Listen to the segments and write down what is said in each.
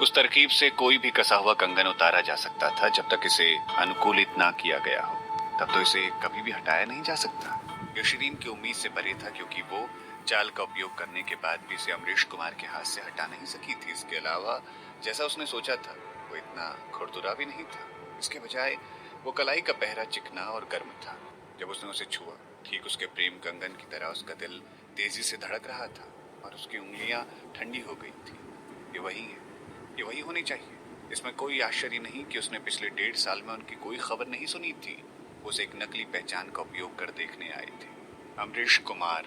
उस तरकीब से कोई भी कसा हुआ कंगन उतारा जा सकता था जब तक इसे अनुकूलित ना किया गया हो। तब तो इसे कभी भी हटाया नहीं जा सकता। यह शिरीन की उम्मीद से परे था, क्योंकि वो चाल का उपयोग करने के बाद भी इसे अमरीश कुमार के हाथ से हटा नहीं सकी थी। इसके अलावा जैसा उसने सोचा था वो इतना खुरदुरा भी नहीं था। इसके बजाय वो कलाई का पहरा चिकना और गर्म था। जब उसने उसे छुआ, ठीक उसके प्रेम कंगन की तरह उसका दिल तेजी से धड़क रहा था और उसकी उंगलियां ठंडी हो गई थी। ये वही है, ये वही होनी चाहिए। इसमें कोई आश्चर्य नहीं कि उसने पिछले 1.5 साल में उनकी कोई खबर नहीं सुनी थी। वो उसे एक नकली पहचान का उपयोग कर देखने आए थे। अमरीश कुमार,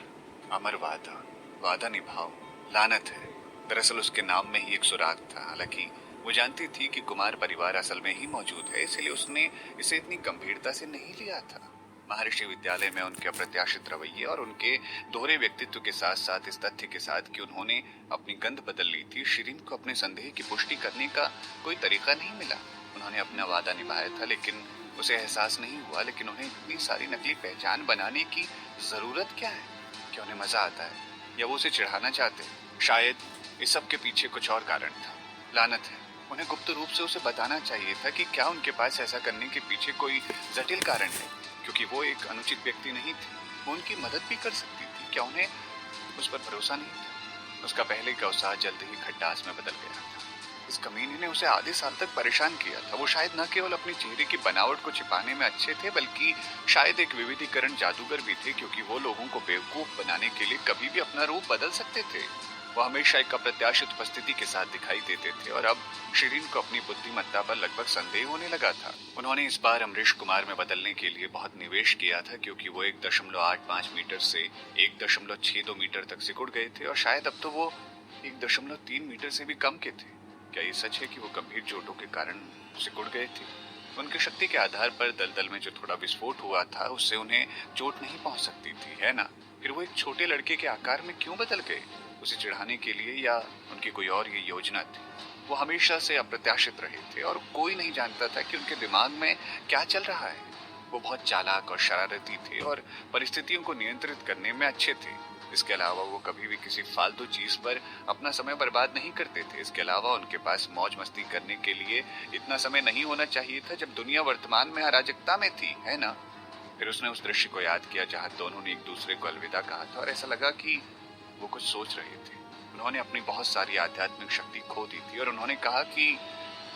अमर वादा, वादा निभाओ, लानत है। दरअसल उसके नाम में ही एक सुराग था। हालांकि वो जानती थी कि कुमार परिवार असल में ही मौजूद है, इसलिए उसने इसे इतनी गंभीरता से नहीं लिया था। महर्षि विद्यालय में उनके अप्रत्याशित रवैये और उनके दोहरे व्यक्तित्व के साथ साथ इस तथ्य के साथ कि उन्होंने अपनी गंध बदल ली थी, शिरीन को अपने संदेह की पुष्टि करने का कोई तरीका नहीं मिला। उन्होंने अपना वादा निभाया था, लेकिन उसे एहसास नहीं हुआ। लेकिन उन्हें इतनी सारी नकली पहचान बनाने की जरूरत क्या है? क्या उन्हें मजा आता है या वो उसे चिढ़ाना चाहते? शायद इस सब के पीछे कुछ और कारण था। लानत है, उन्हें गुप्त रूप से उसे बताना चाहिए था कि क्या उनके पास ऐसा करने के पीछे कोई जटिल कारण है, क्योंकि वो एक अनुचित व्यक्ति नहीं थी। वो उनकी मदद भी कर सकती थी। क्या उन्हें उस पर भरोसा नहीं था? उसका पहले का उत्साह जल्द ही खड्डास में बदल गया था। इस कमीने ने उसे आधे साल तक परेशान किया था। वो शायद न केवल अपने चेहरे की बनावट को छिपाने में अच्छे थे, बल्कि शायद एक विविधीकरण जादूगर भी थे, क्योंकि वो लोगों को बेवकूफ बनाने के लिए कभी भी अपना रूप बदल सकते थे। वो हमेशा एक अप्रत्याशित उपस्थिति के साथ दिखाई देते थे और अब शिरीन को अपनी बुद्धिमत्ता पर लगभग संदेह होने लगा था। उन्होंने इस बार अमरीश कुमार में बदलने के लिए बहुत निवेश किया था, क्योंकि वो 1.85 मीटर से 1.62 मीटर तक सिकुड़ गए थे और शायद अब तो वो 1.3 मीटर से भी कम के थे। क्या ये सच है कि वो गंभीर चोटों के कारण सिकुड़ गए थे? उनकी शक्ति के आधार पर दलदल में जो थोड़ा विस्फोट हुआ था, उससे उन्हें चोट नहीं पहुंच सकती थी, है ना? फिर वो एक छोटे लड़के के आकार में क्यों बदल गए? उसे चिढ़ाने के लिए या उनकी कोई और ये योजना थी? वो हमेशा से अप्रत्याशित रहे थे और कोई नहीं जानता था कि उनके दिमाग में क्या चल रहा है। वो बहुत चालाक और शरारती थे और परिस्थितियों को नियंत्रित करने में अच्छे थे। इसके अलावा वो कभी भी किसी फालतू चीज पर अपना समय बर्बाद नहीं करते थे। इसके अलावा उनके पास मौज मस्ती करने के लिए इतना समय नहीं होना चाहिए था जब दुनिया वर्तमान में अराजकता में थी, है ना? फिर उसने उस दृश्य को याद किया जहां दोनों ने एक दूसरे को अलविदा कहा था और ऐसा लगा कि वो कुछ सोच रहे थे। उन्होंने अपनी बहुत सारी आध्यात्मिक शक्ति खो दी थी और उन्होंने कहा कि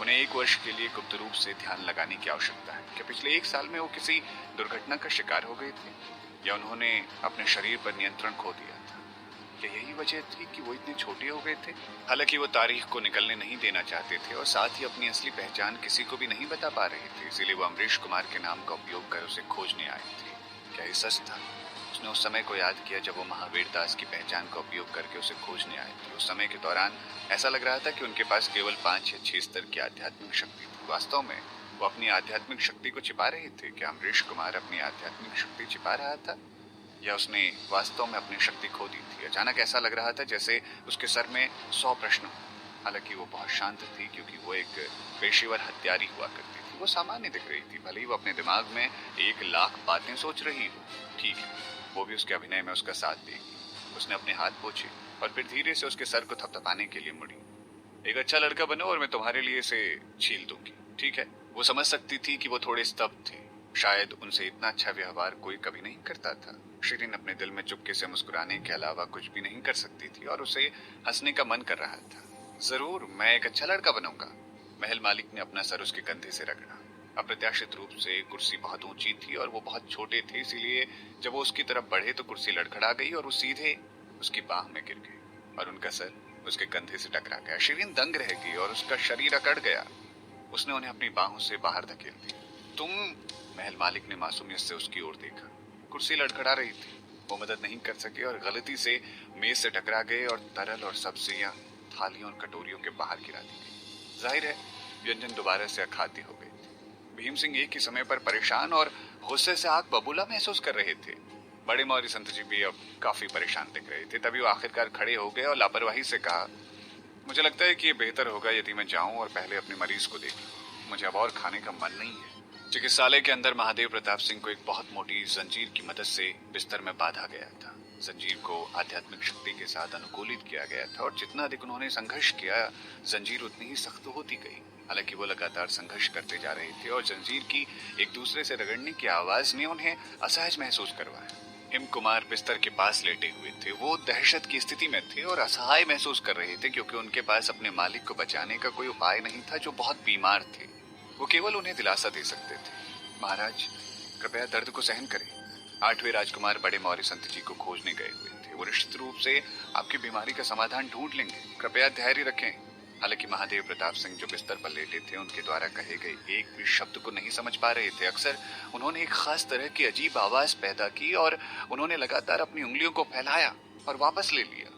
उन्हें 1 वर्ष के लिए गुप्त रूप से ध्यान लगाने की आवश्यकता है। क्या पिछले 1 साल में वो किसी दुर्घटना का शिकार हो गए थे या उन्होंने अपने शरीर पर नियंत्रण खो दिया था? क्या यही वजह थी कि वो इतने छोटे हो गए थे? हालांकि वो तारीख को निकलने नहीं देना चाहते थे और साथ ही अपनी असली पहचान किसी को भी नहीं बता पा रहे थे, इसीलिए वो अमरीश कुमार के नाम का उपयोग कर उसे खोजने आए थे। क्या ये सच था? उसने उस समय को याद किया जब वो महावीर दास की पहचान का उपयोग करके उसे खोजने आए थे। उस समय के दौरान ऐसा लग रहा था कि उनके पास केवल 5 या 6 स्तर की आध्यात्मिक शक्ति थी। वास्तव में वो अपनी आध्यात्मिक शक्ति को छिपा रहे थे। क्या अमरीश कुमार अपनी आध्यात्मिक शक्ति छिपा रहा था या उसने वास्तव में अपनी शक्ति खो दी थी? अचानक ऐसा लग रहा था जैसे उसके सर में 100 प्रश्न हो। हालांकि वो बहुत शांत थी, क्योंकि वो एक पेशेवर हत्यारी हुआ करती थी। वो सामान्य दिख रही थी, भले ही वो अपने दिमाग में 1 लाख बातें सोच रही हो। ठीक है, वो भी उसके अभिनय में उसका साथ देगी। उसने अपने हाथ पोंछे और फिर धीरे से उसके सर को थपथपाने के लिए मुड़ी। एक अच्छा लड़का बनो और मैं तुम्हारे लिए इसे छील दूंगी, ठीक है? वो समझ सकती थी कि वो थोड़े स्तब्ध थे। शायद उनसे इतना अच्छा व्यवहार कोई कभी नहीं करता था। शिरीन अपने दिल में चुपके से मुस्कुराने के अलावा कुछ भी नहीं कर सकती थी और उसे हंसने का मन कर रहा था। जरूर, मैं एक अच्छा लड़का बनूंगा। महल मालिक ने अपना सर उसके कंधे से रगड़ा। अप्रत्याशित रूप से कुर्सी बहुत ऊंची थी और वो बहुत छोटे थे, इसीलिए जब वो उसकी तरफ बढ़े तो कुर्सी लड़खड़ा गई और वो सीधे उसकी बाह में गिर गए और उनका सर उसके कंधे से टकरा गया। शिरीन दंग रह गई और उसका शरीर अकड़ गया। उसने उन्हें अपनी बाहों से बाहर धकेल दिया। तुम? महल मालिक ने मासूमियत से उसकी ओर देखा। कुर्सी लड़खड़ा रही थी। वो मदद नहीं कर सके और गलती से मेज से टकरा गए और तरल और सब्जियां थालियों और कटोरियों के बाहर गिरा दी गई। जाहिर है व्यंजन दोबारा से अखाद्य हो गए थे। भीम सिंह एक ही समय पर परेशान और गुस्से से आग बबूला महसूस कर रहे थे। बड़े मौर्य संत जी भी अब काफी परेशान दिख रहे थे। तभी वो आखिरकार खड़े हो गए और लापरवाही से कहा, मुझे लगता है कि ये बेहतर होगा यदि मैं जाऊं और पहले अपने मरीज को देख लूं। मुझे अब और खाने का मन नहीं है। चिकित्सालय के अंदर महादेव प्रताप सिंह को एक बहुत मोटी जंजीर की मदद से बिस्तर में बांधा गया था। जंजीर को आध्यात्मिक शक्ति के साथ अनुकूलित किया गया था और जितना अधिक उन्होंने संघर्ष किया, जंजीर उतनी ही सख्त होती गई। हालांकि वो लगातार संघर्ष करते जा रहे थे और जंजीर की एक दूसरे से रगड़ने की आवाज ने उन्हें असहज महसूस करवाया। हिम कुमार बिस्तर के पास लेटे हुए थे। वो दहशत की स्थिति में थे और असहाय महसूस कर रहे थे क्योंकि उनके पास अपने मालिक को बचाने का कोई उपाय नहीं था, जो बहुत बीमार थे। वो केवल उन्हें दिलासा दे सकते थे, महाराज कृपया दर्द को सहन करें। 8वें राजकुमार बड़े मौर्य संत जी को खोजने गए हुए थे। वो निश्चित रूप से आपकी बीमारी का समाधान ढूंढ लेंगे, कृपया धैर्य रखें। हालांकि महादेव प्रताप सिंह जो बिस्तर पर लेटे थे, उनके द्वारा कहे गए एक भी शब्द को नहीं समझ पा रहे थे। अक्सर उन्होंने एक खास तरह की अजीब आवाज पैदा की और उन्होंने लगातार अपनी उंगलियों को फैलाया और वापस ले लिया।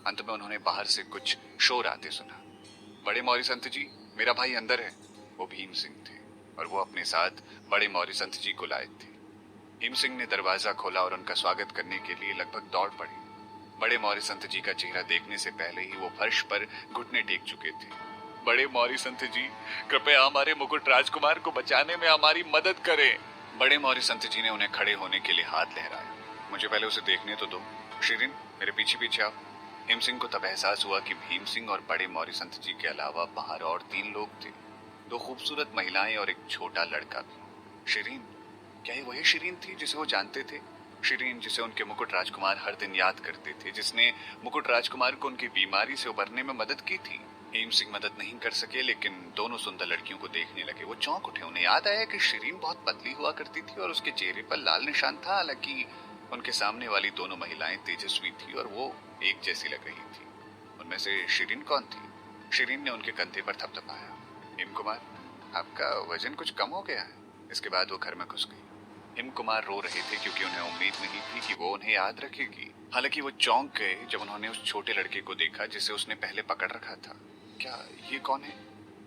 अंत में उन्होंने बाहर से कुछ शोर आते सुना। बड़े मौर्य संत जी, मेरा भाई अंदर है। वो भीम सिंह थे और वो अपने साथ बड़े मौर्य संत जी को लाए थे। भीम सिंह ने दरवाजा खोला और उनका स्वागत करने के लिए लगभग दौड़ पड़े। बड़े मौर्य संत जी का चेहरा देखने से पहले ही वो फर्श पर घुटने टेक चुके थे। बड़े मौर्य संत जी, कृपया हमारे मुकुट राजकुमार को बचाने में हमारी मदद करें। बड़े मौर्य संत जी ने उन्हें खड़े होने के लिए हाथ लहराया। मुझे पहले उसे देखने तो दो। शिरीन, मेरे पीछे पीछे आओ। भीम सिंह को तब एहसास हुआ कि भीम सिंह और बड़े मौर्य संत जी के अलावा बाहर और 3 लोग थे, 2 खूबसूरत महिलाएं और एक छोटा लड़का भी। शिरीन, क्या ये वही शिरीन थी जिसे वो जानते थे? शिरीन जिसे उनके मुकुट राजकुमार हर दिन याद करते थे, जिसने मुकुट राजकुमार को उनकी बीमारी से उबरने में मदद की थी। भीम सिंह मदद नहीं कर सके, लेकिन दोनों सुंदर लड़कियों को देखने लगे। वो चौंक उठे। उन्हें याद आया कि शिरीन बहुत पतली हुआ करती थी और उसके चेहरे पर लाल निशान था। हालांकि उनके सामने वाली दोनों महिलाएं तेजस्वी थी और वो एक जैसी लग रही थी। उनमें से शिरीन कौन थी? शिरीन ने उनके कंधे पर थपथपाया। हिम कुमार, आपका वजन कुछ कम हो गया है। इसके बाद वो घर में घुस गई। हिम कुमार रो रहे थे क्योंकि उन्हें उम्मीद नहीं थी कि वो उन्हें याद रखेगी। हालांकि वो चौंक गए जब उन्होंने उस छोटे लड़के को देखा जिसे उसने पहले पकड़ रखा था। क्या ये कौन है?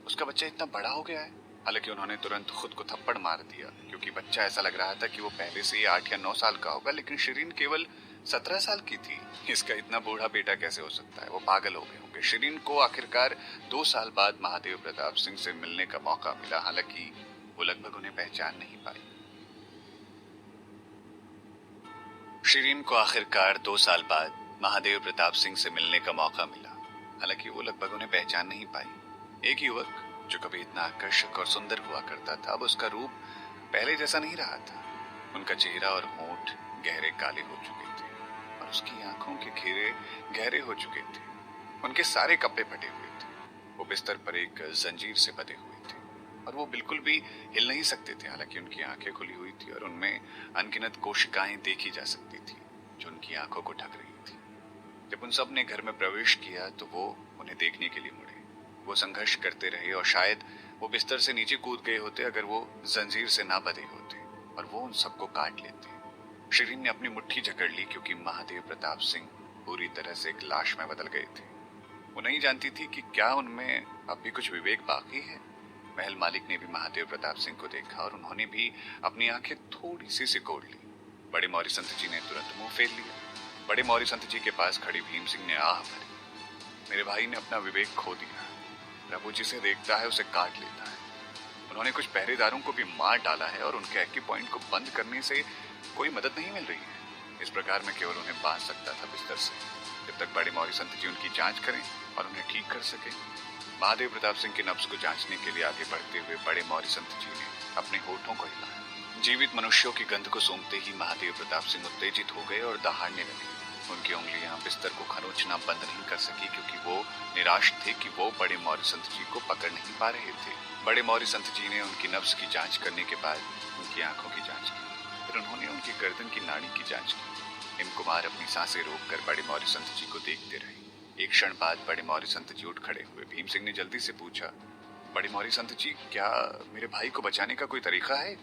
उसका बच्चा इतना बड़ा हो गया है। हालांकि उन्होंने तुरंत खुद को थप्पड़ मार दिया क्योंकि बच्चा ऐसा लग रहा था कि वो पहले से ही 8 या 9 साल का होगा, लेकिन शिरीन केवल 17 साल की थी। इसका इतना बूढ़ा बेटा कैसे हो सकता है? वो पागल हो गए होंगे। शिरीन को आखिरकार 2 साल बाद महादेव प्रताप सिंह से मिलने का मौका मिला। हालांकि वो लगभग उन्हें पहचान नहीं पाई। शिरीन को आखिरकार 2 साल बाद महादेव प्रताप सिंह से मिलने का मौका मिला। हालांकि वो लगभग उन्हें पहचान नहीं पाई। एक युवक जो कभी इतना आकर्षक और सुंदर हुआ करता था, अब उसका रूप पहले जैसा नहीं रहा था। उनका चेहरा और होंठ गहरे काले हो चुके थे और उसकी आंखों के घेरे गहरे हो चुके थे। उनके सारे कपड़े फटे हुए थे। वो बिस्तर पर एक जंजीर से बंधे हुए थे और वो बिल्कुल भी हिल नहीं सकते थे। हालांकि उनकी आंखें खुली हुई थी और उनमें अनगिनत कोशिकाएं देखी जा सकती थी जो उनकी आंखों को ढक रही थी। जब उन सब ने घर में प्रवेश किया तो वो उन्हें देखने के लिए मुड़े। वो संघर्ष करते रहे और शायद वो बिस्तर से नीचे कूद गए होते अगर वो जंजीर से ना बंधे होते और वो उन सबको काट लेते। शिरीन ने अपनी मुट्ठी जकड़ ली क्योंकि महादेव प्रताप सिंह पूरी तरह से एक लाश में बदल गए थे। वो नहीं जानती थी कि क्या उनमें अब भी कुछ विवेक बाकी है। महल मालिक ने भी महादेव प्रताप सिंह को देखा और उन्होंने भी अपनी आंखें थोड़ी सी सिकोड़ ली। बड़े मौर्य संत जी ने तुरंत मुंह फेर लिया। बड़े मौर्य संत जी के पास खड़ी भीम सिंह ने आह भरी। मेरे भाई ने अपना विवेक खो दिया। प्रभु जिसे देखता है उसे काट लेता है। उन्होंने कुछ पहरेदारों को भी मार डाला है और उनके एक्की पॉइंट को बंद करने से कोई मदद नहीं मिल रही है। इस प्रकार मैं केवल उन्हें बांध सकता था बिस्तर से, जब तक बड़े मौर्य संत जी उनकी जांच करें और उन्हें ठीक कर सके। महादेव प्रताप सिंह के नब्ज को जांचने के लिए आगे बढ़ते हुए बड़े मौर्य संत जी ने अपने होठों को हिलाया। जीवित मनुष्यों की गंध को सूंघते ही महादेव प्रताप सिंह उत्तेजित हो गए और दहाड़ने लगे। उनकी उंगलियां बिस्तर को खरोंचना बंद नहीं कर सकी क्योंकि वो निराश थे कि वो बड़े मौर्य संत जी को पकड़ नहीं पा रहे थे। बड़े मौर्य संत जी ने उनकी नब्ज की जांच करने के बाद उनकी आंखों की जांच की, फिर उन्होंने उनकी गर्दन की नाड़ी की जांच की। हिम कुमार अपनी सांसें रोककर बड़े मौर्य संत जी को देखते रहे। एक क्षण बाद बड़े मौर्य संत जी उठ खड़े हुए। भीम सिंह ने जल्दी से पूछा, बड़े मौर्य संत जी, क्या मेरे भाई को बचाने का कोई तरीका है?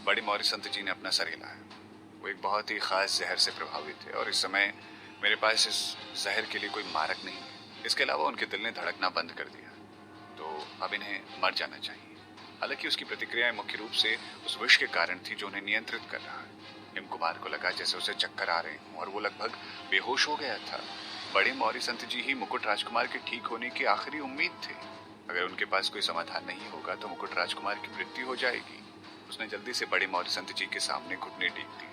बड़े मौर्य संत जी ने अपना सर हिलाया। वो एक बहुत ही खास जहर से प्रभावित है और इस समय मेरे पास इस जहर के लिए कोई मारक नहीं है। इसके अलावा उनके दिल ने धड़कना बंद कर दिया, तो अब इन्हें मर जाना चाहिए। हालांकि उसकी प्रतिक्रियाएं मुख्य रूप से उस विष के कारण थी जो उन्हें नियंत्रित कर रहा है। हिम कुमार को लगा जैसे उसे चक्कर आ रहे हों और वो लगभग बेहोश हो गया था। बड़े मौर्य संत जी ही मुकुट राजकुमार के ठीक होने की आखिरी उम्मीद थे। अगर उनके पास कोई समाधान नहीं होगा तो मुकुट राजकुमार की मृत्यु हो जाएगी। उसने जल्दी से बड़े मौर्य संत जी के सामने घुटने टेक दिए।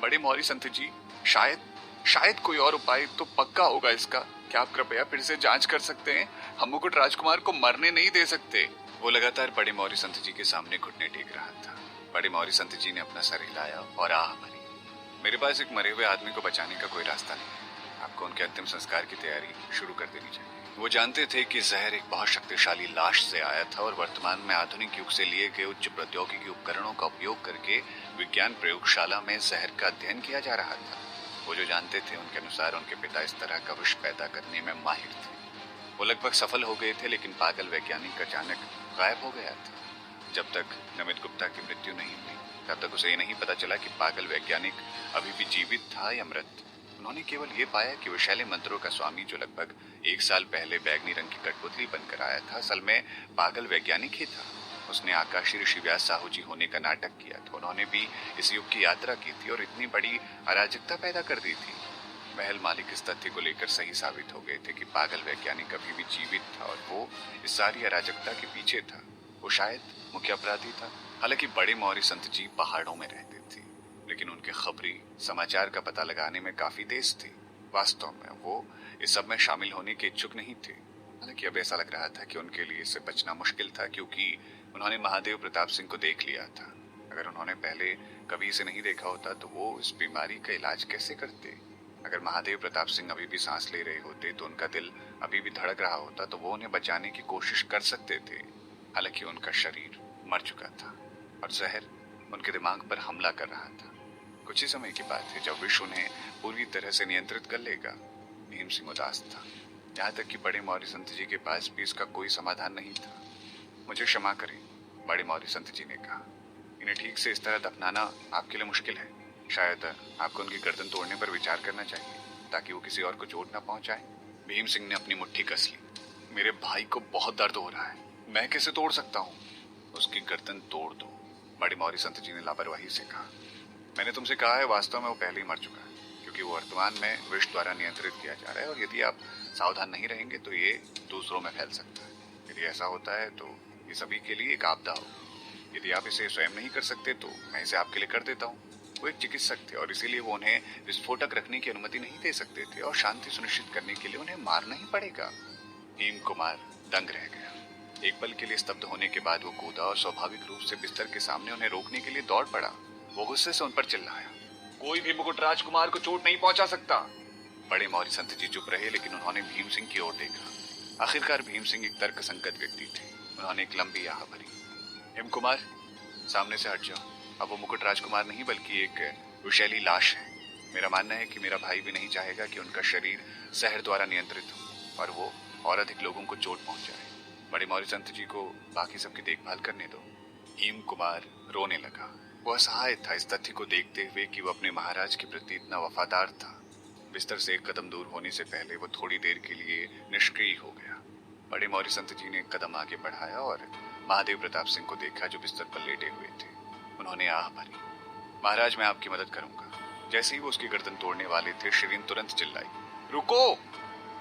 बड़े मौर्य संत जी, शायद शायद कोई और उपाय तो पक्का होगा इसका। क्या आप कृपया फिर से जांच कर सकते हैं? हम मुकुट राजकुमार को मरने नहीं दे सकते। वो लगातार बड़े मौर्य संत जी के सामने घुटने टेक रहा था। बड़े मौर्य संत जी ने अपना सर हिलाया और आह भरी। मेरे पास एक मरे हुए आदमी को बचाने का कोई रास्ता नहीं है। आपको उनके अंतिम संस्कार की तैयारी शुरू कर देनी चाहिए। वो जानते थे कि जहर एक बहुत शक्तिशाली लाश से आया था और वर्तमान में आधुनिक युग से लिए गए उच्च प्रौद्योगिकी उपकरणों का उपयोग करके विज्ञान प्रयोगशाला में जहर का अध्ययन किया जा रहा था। वो जो जानते थे उनके अनुसार उनके पिता इस तरह का विष पैदा करने में माहिर थे। वो लगभग सफल हो गए थे, लेकिन पागल वैज्ञानिक अचानक गायब हो गया था। जब तक नमित गुप्ता की मृत्यु नहीं हुई तब तक उसे ये नहीं पता चला कि पागल वैज्ञानिक अभी भी जीवित था या मृत। उन्होंने केवल ये पाया कि विषैले मंत्रों का स्वामी जो लगभग 1 साल पहले बैगनी रंग की कठपुतली बनकर आया था, असल में पागल वैज्ञानिक ही था। उसने आकाशी ऋषि व्यास साहू जी होने का नाटक किया था। उन्होंने भी इस युग की यात्रा की थी और इतनी बड़ी अराजकता पैदा कर दी थी। महल मालिक इस तथ्य को लेकर सही साबित हो गए थे कि पागल वैज्ञानिक अभी भी जीवित था और वो इस सारी अराजकता के पीछे था। वो शायद मुख्य अपराधी था। हालांकि बड़े मौर्य संत जी पहाड़ों में रहते थे, लेकिन उनके खबरी समाचार का पता लगाने में काफी तेज थे। वास्तव में वो इस सब में शामिल होने के इच्छुक नहीं थे। हालांकि अब ऐसा लग रहा था कि उनके लिए इससे बचना मुश्किल था, क्योंकि उन्होंने महादेव प्रताप सिंह को देख लिया था। अगर उन्होंने पहले कभी इसे नहीं देखा होता तो वो इस बीमारी का इलाज कैसे करते? अगर महादेव प्रताप सिंह अभी भी सांस ले रहे होते तो उनका दिल अभी भी धड़क रहा होता, तो वो उन्हें बचाने की कोशिश कर सकते थे। हालांकि उनका शरीर मर चुका था और जहर उनके दिमाग पर हमला कर रहा था। कुछ ही समय की बात है जब विष उन्हें पूरी तरह से नियंत्रित कर लेगा। भीम सिंह उदास था, यहाँ तक कि बड़े मौर्य संत जी के पास भी इसका कोई समाधान नहीं था। मुझे क्षमा करें, बड़े मौर्य संत जी ने कहा। इन्हें ठीक से इस तरह दफनाना आपके लिए मुश्किल है। शायद आपको उनकी गर्दन तोड़ने पर विचार करना चाहिए, ताकि वो किसी और को चोट न पहुंचाए। भीम सिंह ने अपनी मुट्ठी कस ली। मेरे भाई को बहुत दर्द हो रहा है, मैं कैसे तोड़ सकता हूँ? उसकी गर्दन तोड़ दो, बड़े मौर्य संत जी ने लापरवाही से कहा। मैंने तुमसे कहा है, वास्तव में वो पहले ही मर चुका है, क्योंकि वो वर्तमान में विष द्वारा नियंत्रित किया जा रहा है और यदि आप सावधान नहीं रहेंगे तो ये दूसरों में फैल सकता है। यदि ऐसा होता है तो ये सभी के लिए एक आपदा होगी। यदि आप इसे स्वयं नहीं कर सकते तो मैं इसे आपके लिए कर देता हूँ। वो एक चिकित्सक थे और इसीलिए वो उन्हें विस्फोटक रखने की अनुमति नहीं दे सकते थे और शांति सुनिश्चित करने के लिए उन्हें मारना ही पड़ेगा। हेम कुमार दंग रह गया। एक पल के लिए स्तब्ध होने के बाद वो कूदा और स्वाभाविक रूप से बिस्तर के सामने उन्हें रोकने के लिए दौड़ पड़ा। वो गुस्से से उन पर चिल्लाया, कोई भी मुकुट राजकुमार को चोट नहीं पहुंचा सकता। बड़े मौर्य संत जी चुप रहे, लेकिन उन्होंने भीम सिंह की ओर देखा। आखिरकार भीम सिंह एक तर्कसंगत व्यक्ति थे। उन्होंने एक लंबी आह भरी। हेम कुमार, सामने से हट जाओ। अब वो मुकुट राजकुमार नहीं बल्कि एक विषैली लाश है। मेरा मानना है कि मेरा भाई भी नहीं चाहेगा कि उनका शरीर जहर द्वारा नियंत्रित हो और वो और अधिक लोगों को चोट पहुंचाए। बड़े मौर्य संत जी को बाकी सबकी देखभाल करने दो। हेम कुमार रोने लगा। वो असहाय था इस तथ्य को देखते हुए कि वो अपने महाराज के प्रति इतना वफादार था। बिस्तर से एक कदम दूर होने से पहले वो थोड़ी देर के लिए निष्क्रिय हो गया। बड़े मौर्य संत जी ने एक कदम आगे बढ़ाया और महादेव प्रताप सिंह को देखा जो बिस्तर पर लेटे हुए थे। उन्होंने आह भरी, महाराज मैं आपकी मदद करूंगा। जैसे ही वो उसकी गर्दन तोड़ने वाले थे, शिरीन तुरंत चिल्लाई, रुको।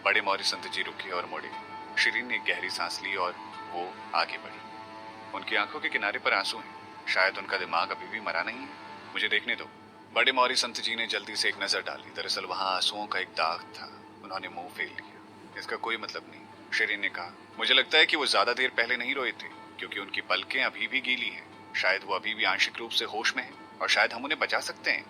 बड़े मौर्य संत जी रुके और मुड़े। शिरीन ने एक गहरी सांस ली और वो आगे बढ़ी। उनकी आंखों के किनारे पर आंसू हैं। शायद उनका दिमाग अभी भी मरा नहीं है। मुझे देखने दो। बड़े मौर्य संत जी ने जल्दी से एक नजर डाली। दरअसल वहां आंसुओं का एक दाग था। उन्होंने मुंह फेर लिया। इसका कोई मतलब नहीं, शिरीन ने कहा। मुझे लगता है कि वो ज्यादा देर पहले नहीं रोए थे, क्योंकि उनकी पलकें अभी भी गीली हैं। शायद वो अभी भी आंशिक रूप से होश में है और शायद हम उन्हें बचा सकते हैं।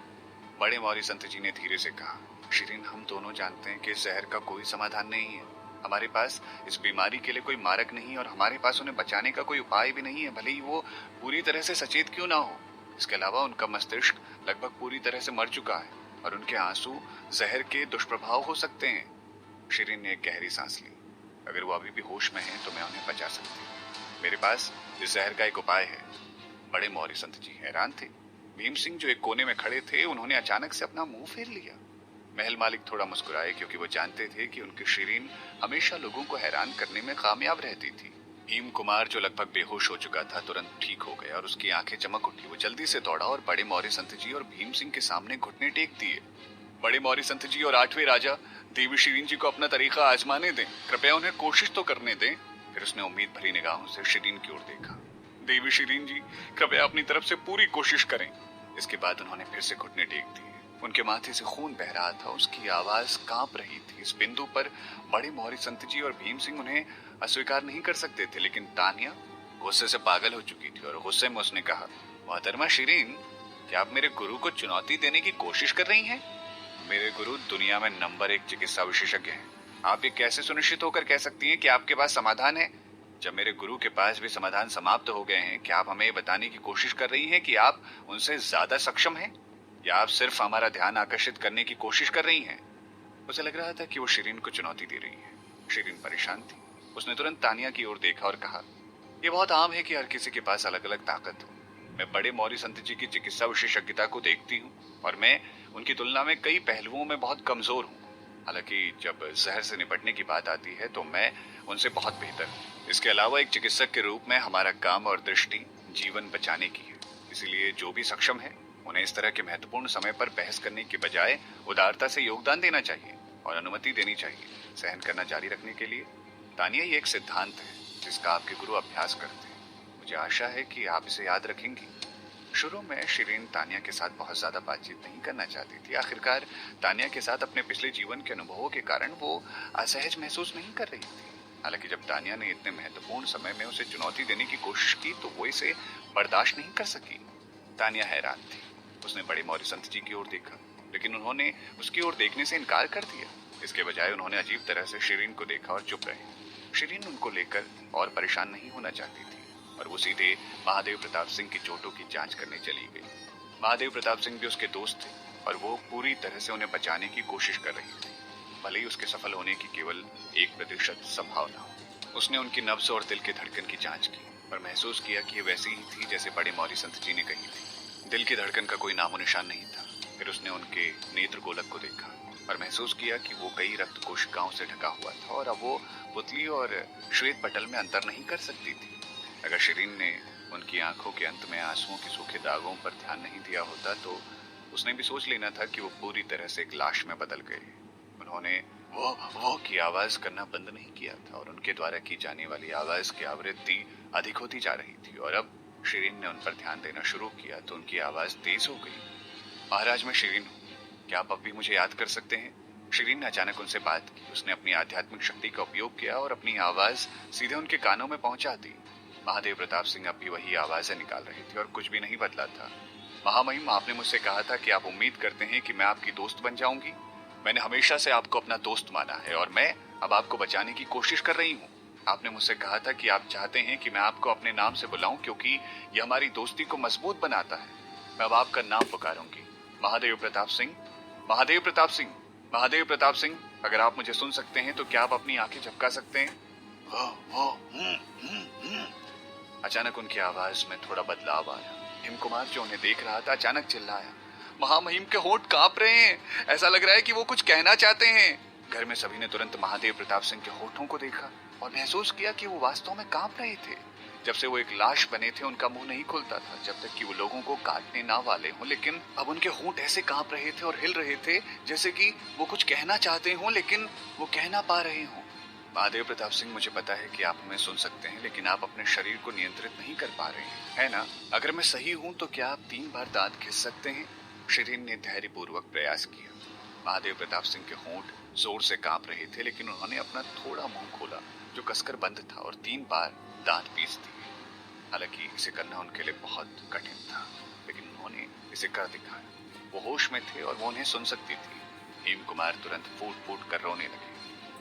बड़े मौर्य संत जी ने धीरे से कहा, शिरीन हम दोनों जानते हैं कि इस जहर का कोई समाधान नहीं है। हमारे पास इस बीमारी के लिए कोई मारक नहीं और हमारे पास उन्हें बचाने का कोई उपाय भी नहीं है, भले ही वो पूरी तरह से सचेत क्यों ना हो। इसके अलावा उनका मस्तिष्क लगभग पूरी तरह से मर चुका है और उनके आंसू जहर के दुष्प्रभाव हो सकते हैं। शिरीन ने एक गहरी सांस ली। अगर वो अभी भी होश में हैं तो मैं उन्हें बचा सकती हूँ। मेरे पास इस जहर का एक उपाय है। बड़े मौर्य संत जी हैरान थे। भीम सिंह जो एक कोने में खड़े थे, उन्होंने अचानक से अपना मुंह फेर लिया। महल मालिक थोड़ा मुस्कुराए, क्योंकि वो जानते थे कि उनकी शिरीन हमेशा लोगों को हैरान करने में कामयाब रहती थी। हेम कुमार जो लगभग बेहोश हो चुका था तुरंत ठीक हो गया और उसकी आंखें चमक उठी। वो जल्दी से दौड़ा और बड़े मौर्य संत जी और भीम सिंह के सामने घुटने टेक दिए। बड़े मौर्य संत जी और 8वें राजा देवी शिरीन जी को अपना तरीका आजमाने दें। कृपया उन्हें कोशिश तो करने दें। फिर उसने उम्मीद भरी निगाहों से शिरीन की ओर देखा। देवी शिरीन जी, कृपया अपनी तरफ से पूरी कोशिश करें। इसके बाद उन्होंने फिर से घुटने टेक दिए। उनके माथे से खून बह रहा था, उसकी आवाज कांप रही थी। इस बिंदु पर बड़े मौर्य संत जी और भीम सिंह उन्हें अस्वीकार नहीं कर सकते थे, लेकिन तानिया गुस्से से पागल हो चुकी थी और गुस्से में उसने कहा, मोहतरमा शिरीन, क्या आप मेरे गुरु को चुनौती देने की कोशिश कर रही हैं? मेरे गुरु दुनिया में नंबर 1 चिकित्सा विशेषज्ञ हैं। आप ये कैसे सुनिश्चित होकर कह सकती हैं कि आपके पास समाधान है, जब मेरे गुरु के पास भी समाधान समाप्त हो गए हैं? क्या आप हमें ये बताने की कोशिश कर रही हैं कि आप उनसे ज्यादा सक्षम हैं, या आप सिर्फ हमारा ध्यान आकर्षित करने की कोशिश कर रही हैं? उसे लग रहा था कि वो शिरीन को चुनौती दे रही है। शिरीन परेशान थी। उसने तुरंत तानिया की ओर देखा और कहा, ये बहुत आम है कि हर किसी के पास अलग अलग ताकत हो। मैं बड़े मौर्य संत जी की चिकित्सा विशेषज्ञता को देखती हूँ और मैं उनकी तुलना में कई पहलुओं में बहुत कमजोर हूँ। हालांकि जब जहर से निपटने की बात आती है तो मैं उनसे बहुत बेहतर हूँ। इसके अलावा एक चिकित्सक के रूप में हमारा काम और दृष्टि जीवन बचाने की है। इसीलिए जो भी सक्षम है उन्हें इस तरह के महत्वपूर्ण समय पर बहस करने के बजाय उदारता से योगदान देना चाहिए और अनुमति देनी चाहिए सहन करना जारी रखने के लिए। तानिया, ये एक सिद्धांत है जिसका आपके गुरु अभ्यास करते हैं। मुझे आशा है कि आप इसे याद रखेंगी। शुरू में शिरीन तानिया के साथ बहुत ज्यादा बातचीत नहीं करना चाहती थी। आखिरकार तानिया के साथ अपने पिछले जीवन के अनुभवों के कारण वो असहज महसूस नहीं कर रही थी। हालांकि जब तानिया ने इतने महत्वपूर्ण समय में उसे चुनौती देने की कोशिश की तो वो इसे बर्दाश्त नहीं कर सकी। तानिया हैरान थी। उसने बड़े मौर्य संत जी की ओर देखा, लेकिन उन्होंने उसकी ओर देखने से इनकार कर दिया। इसके बजाय उन्होंने अजीब तरह से शिरीन को देखा और चुप रहे। शिरीन उनको लेकर और परेशान नहीं होना चाहती थी और वो सीधे महादेव प्रताप सिंह की चोटों की जांच करने चली गई। महादेव प्रताप सिंह भी उसके दोस्त थे और वो पूरी तरह से उन्हें बचाने की कोशिश कर रही थी, भले ही उसके सफल होने की केवल 1% संभावना हो। उसने उनकी नब्ज और दिल की धड़कन की जांच की और महसूस किया कि ये वैसी ही थी जैसे बड़े मौर्य संत जी ने कही थी। दिल की धड़कन का कोई नामो निशान नहीं था। फिर उसने उनके नेत्र गोलक को देखा और महसूस किया कि वो कई रक्त कोशिकाओं से ढका हुआ था और अब वो पुतली और श्वेत पटल में अंतर नहीं कर सकती थी। अगर शिरीन ने उनकी आंखों के अंत में आंसुओं के सूखे दागों पर ध्यान नहीं दिया होता तो उसने भी सोच लेना था कि वो पूरी तरह से एक लाश में बदल गए। उन्होंने वो की आवाज करना बंद नहीं किया था और उनके द्वारा की जाने वाली आवाज की आवृत्ति अधिक होती जा रही थी और अब शिरीन ने उन पर ध्यान देना शुरू किया तो उनकी आवाज तेज हो गई। महाराज, मैं शिरीन हूँ, क्या आप अब भी मुझे याद कर सकते हैं? शिरीन ने अचानक उनसे बात की। उसने अपनी आध्यात्मिक शक्ति का उपयोग किया और अपनी आवाज सीधे उनके कानों में पहुंचा दी। महादेव प्रताप सिंह अब भी वही आवाजें निकाल रहे थे और कुछ भी नहीं बदला था। महामहिम, आपने मुझसे कहा था कि आप उम्मीद करते हैं कि मैं आपकी दोस्त बन जाऊंगी। मैंने हमेशा से आपको अपना दोस्त माना है और मैं अब आपको बचाने की कोशिश कर रही हूँ। आपने मुझसे कहा था कि आप चाहते हैं कि मैं आपको अपने नाम से बुलाऊं क्योंकि यह हमारी दोस्ती को मजबूत बनाता है। मैं अब आपका नाम पुकारूंगी, महादेव प्रताप सिंह, महादेव प्रताप सिंह, महादेव प्रताप सिंह। अगर आप मुझे सुन सकते हैं तो क्या आप अपनी आंखें झपका सकते हैं? हो, हो, अचानक उनकी आवाज में थोड़ा बदलाव आया। हिम कुमार जो उन्हें देख रहा था अचानक चिल्लाया, महामहिम के होंठ कांप रहे हैं, ऐसा लग रहा है कि वो कुछ कहना चाहते हैं। घर में सभी ने तुरंत महादेव प्रताप सिंह के होठों को देखा और महसूस किया कि वो वास्तव में कांप रहे थे। जब से वो एक लाश बने थे उनका मुंह नहीं खुलता था जब तक कि वो लोगों को काटने ना वाले हों, लेकिन अब उनके होंठ ऐसे कांप रहे थे और हिल रहे थे जैसे कि वो कुछ कहना चाहते हों लेकिन वो कह ना पा रहे हों। महादेव प्रताप सिंह, मुझे पता है कि आप हमें सुन सकते हैं, लेकिन आप अपने शरीर को नियंत्रित नहीं कर पा रहे हैं, है ना? अगर मैं सही हूं तो क्या आप 3 बार दांत घिस सकते हैं? शिरीन ने धैर्यपूर्वक प्रयास किया। महादेव प्रताप सिंह के होंठ जोर से कांप रहे थे, लेकिन उन्होंने अपना थोड़ा मुंह खोला जो कसकर बंद था और 3 बार दांत पीस दिए। हालांकि इसे करना उनके लिए बहुत कठिन था, लेकिन उन्होंने इसे कर दिखाया। वो होश में थे और वो उन्हें सुन सकती थी। हेम कुमार तुरंत फूट फूट कर रोने लगे।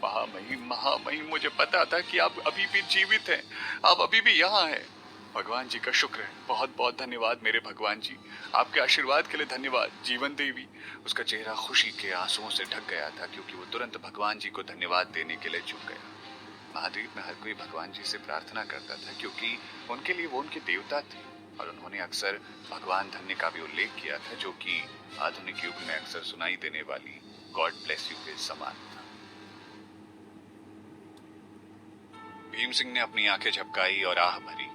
महामहिम, महामहिम, मुझे पता था कि आप अभी भी जीवित हैं, आप अभी भी यहाँ हैं। भगवान जी का शुक्र है, बहुत बहुत धन्यवाद मेरे भगवान जी, आपके आशीर्वाद के लिए धन्यवाद। जीवन देवी। उसका चेहरा खुशी के आंसुओं से ढक गया था क्योंकि वो तुरंत भगवान जी को धन्यवाद देने के लिए झुक गया। महाद्वीप में हर कोई भगवान जी से प्रार्थना करता था क्योंकि उनके लिए वो उनके देवता थे और उन्होंने अक्सर भगवान धन्य का भी उल्लेख किया था जो कि आधुनिक युग में अक्सर सुनाई देने वाली गॉड ब्लेस यू के समान था। भीम सिंह ने अपनी आंखें झपकाई और आह भरी।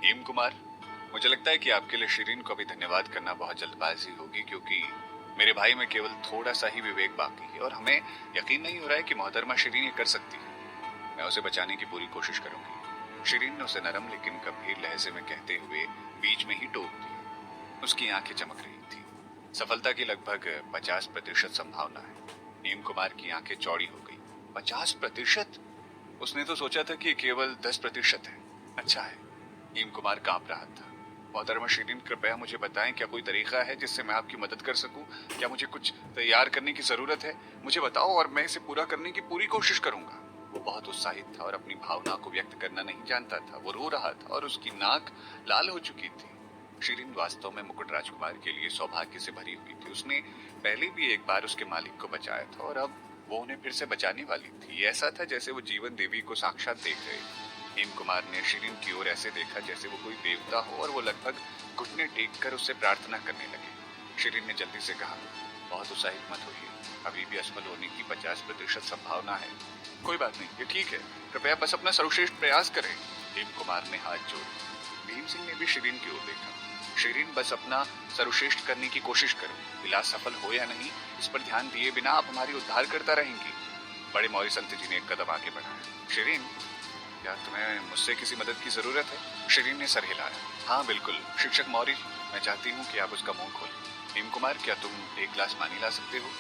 हेम कुमार, मुझे लगता है कि आपके लिए शिरीन को भी धन्यवाद करना बहुत जल्दबाजी होगी क्योंकि मेरे भाई में केवल थोड़ा सा ही विवेक बाकी है और हमें यकीन नहीं हो रहा है कि मोहतरमा शिरीन ये कर सकती है। मैं उसे बचाने की पूरी कोशिश करूंगी। शिरीन ने उसे नरम लेकिन गंभीर लहजे में कहते हुए बीच में ही टोक दिया। उसकी आंखें चमक रही थी। सफलता की लगभग 50% संभावना है। हेम कुमार की आंखें चौड़ी हो गई। 50%? उसने तो सोचा था कि केवल 10% है। अच्छा है। हेम कुमार कांप रहा था। मोहतरमा शिरीन, कृपया मुझे बताएं, क्या कोई तरीका है जिससे मैं आपकी मदद कर सकूं? क्या मुझे कुछ तैयार करने की जरूरत है? मुझे बताओ और मैं इसे पूरा करने की पूरी कोशिश करूंगा। वो बहुत उत्साहित था और अपनी भावना को व्यक्त करना नहीं जानता था। वो रो रहा था और उसकी नाक लाल हो चुकी थी। शिरीन वास्तव में मुकुट राजकुमार के लिए सौभाग्य से भरी हुई थी। उसने पहले भी एक बार उसके मालिक को बचाया था और अब वो उन्हें फिर से बचाने वाली थी। ऐसा था जैसे वो जीवन देवी को साक्षात देख रहे। हेम कुमार ने शिरीन की ओर ऐसे देखा जैसे वो कोई देवता हो और वो लगभग घुटने टेक कर उससे प्रार्थना करने लगे। शिरीन ने जल्दी से कहा, बहुत उत्साहित मत होइए, अभी भी असफल होने की 50% संभावना है। कोई बात नहीं, ये ठीक है, कृपया बस अपना सर्वश्रेष्ठ प्रयास करें। हेम कुमार ने हाथ जोड़े। भीम सिंह ने भी शिरीन की ओर देखा। शिरीन, बस अपना सर्वश्रेष्ठ करने की कोशिश करो। इलाज सफल हो या नहीं, इस पर ध्यान दिए बिना आप हमारी उद्धार करता रहेंगी। बड़े मौर्य संत जी ने एक कदम आगे बढ़ाया। शिरीन, क्या तुम्हें मुझसे किसी मदद की जरूरत है? शिरीन ने सर हिलाया। हाँ बिल्कुल शिक्षक मौर्य जी, मैं चाहती हूँ कि आप उसका मुंह खोलें। हेम कुमार, क्या तुम एक गिलास पानी ला सकते हो?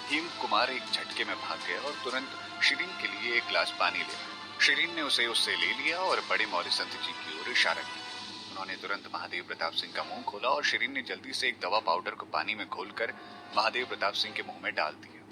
हेम कुमार एक झटके में भाग गया और तुरंत शिरीन के लिए एक गिलास पानी ले आया। शिरीन ने उसे उससे ले लिया और बड़े मौर्य संत जी की ओर इशारा किया। उन्होंने तुरंत महादेव प्रताप सिंह का मुंह खोला और शिरीन ने जल्दी से एक दवा पाउडर को पानी में घोलकर महादेव प्रताप सिंह के मुंह में डाल दिया।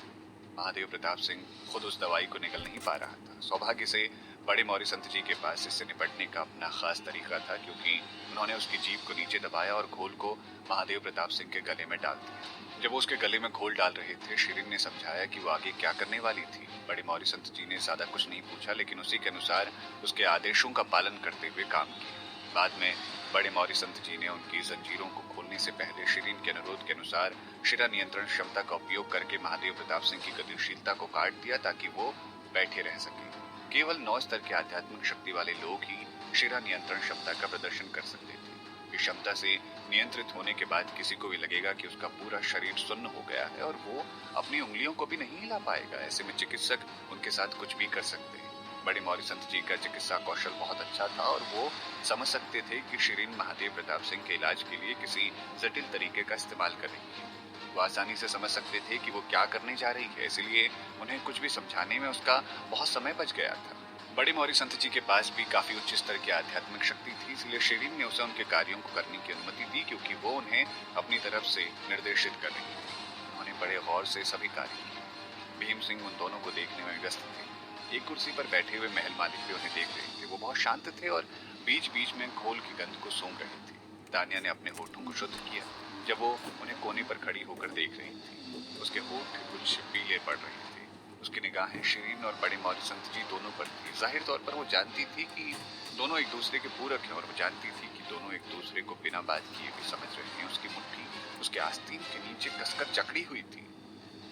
महादेव प्रताप सिंह खुद उस दवाई को निगल नहीं पा रहा था। सौभाग्य से बड़े मौर्य संत जी के पास इससे निपटने का अपना खास तरीका था, क्योंकि उन्होंने उसकी जीभ को नीचे दबाया और घोल को महादेव प्रताप सिंह के गले में डाल दिया। जब वो उसके गले में घोल डाल रहे थे, शिरीन ने समझाया कि वो आगे क्या करने वाली थी। बड़े मौर्य संत जी ने ज्यादा कुछ नहीं पूछा, लेकिन उसी के अनुसार उसके आदेशों का पालन करते हुए काम किया। बाद में बड़े मौर्य संत जी ने उनकी जंजीरों को खोलने से पहले शिरीन के अनुरोध के अनुसार शिरा नियंत्रण क्षमता का उपयोग करके महादेव प्रताप सिंह की गतिशीलता को काट दिया, ताकि वो बैठे रह सके। केवल 9 स्तर के आध्यात्मिक शक्ति वाले लोग ही शिरा नियंत्रण क्षमता का प्रदर्शन कर सकते थे। इस क्षमता से नियंत्रित होने के बाद किसी को भी लगेगा कि उसका पूरा शरीर सुन्न हो गया है और वो अपनी उंगलियों को भी नहीं हिला पाएगा। ऐसे में चिकित्सक उनके साथ कुछ भी कर सकते हैं। बड़े मौर्य संत जी का चिकित्सा कौशल बहुत अच्छा था और वो समझ सकते थे कि शिरीन महादेव प्रताप सिंह के इलाज के लिए किसी जटिल तरीके का इस्तेमाल कर रही है। वो आसानी से समझ सकते थे कि वो क्या करने जा रही है, इसलिए उन्हें कुछ भी समझाने में उसका बहुत समय बच गया था। बड़े मौर्य संत जी के पास भी काफी उच्च स्तर की आध्यात्मिक शक्ति थी, इसलिए शिरीन ने उसे उनके कार्यों को करने की अनुमति दी, क्योंकि वो उन्हें अपनी तरफ से निर्देशित कर रही थी। उन्होंने बड़े गौर से सभी कार्य किए। भीम सिंह उन दोनों को देखने में व्यस्त थे। एक कुर्सी पर बैठे हुए महल मालिक भी उन्हें देख रहे थे। वो बहुत शांत थे और बीच बीच में घोल की गंध को सूंघ रहे थे। तानिया ने अपने होठों को शुद्ध किया जब वो उन्हें कोने पर खड़ी होकर देख रही थी। उसके होठ कुछ पीले पड़ रहे थे। उसकी निगाहें शिरीन और बड़े मौर्य संत जी दोनों पर थी। जाहिर तौर पर वो जानती थी कि दोनों एक दूसरे के पूरक हैं और वो जानती थी कि दोनों एक दूसरे को बिना बात किए भी समझ रहे हैं। उसकी मुट्ठी उसके आस्तीन के नीचे कसकर जकड़ी हुई थी।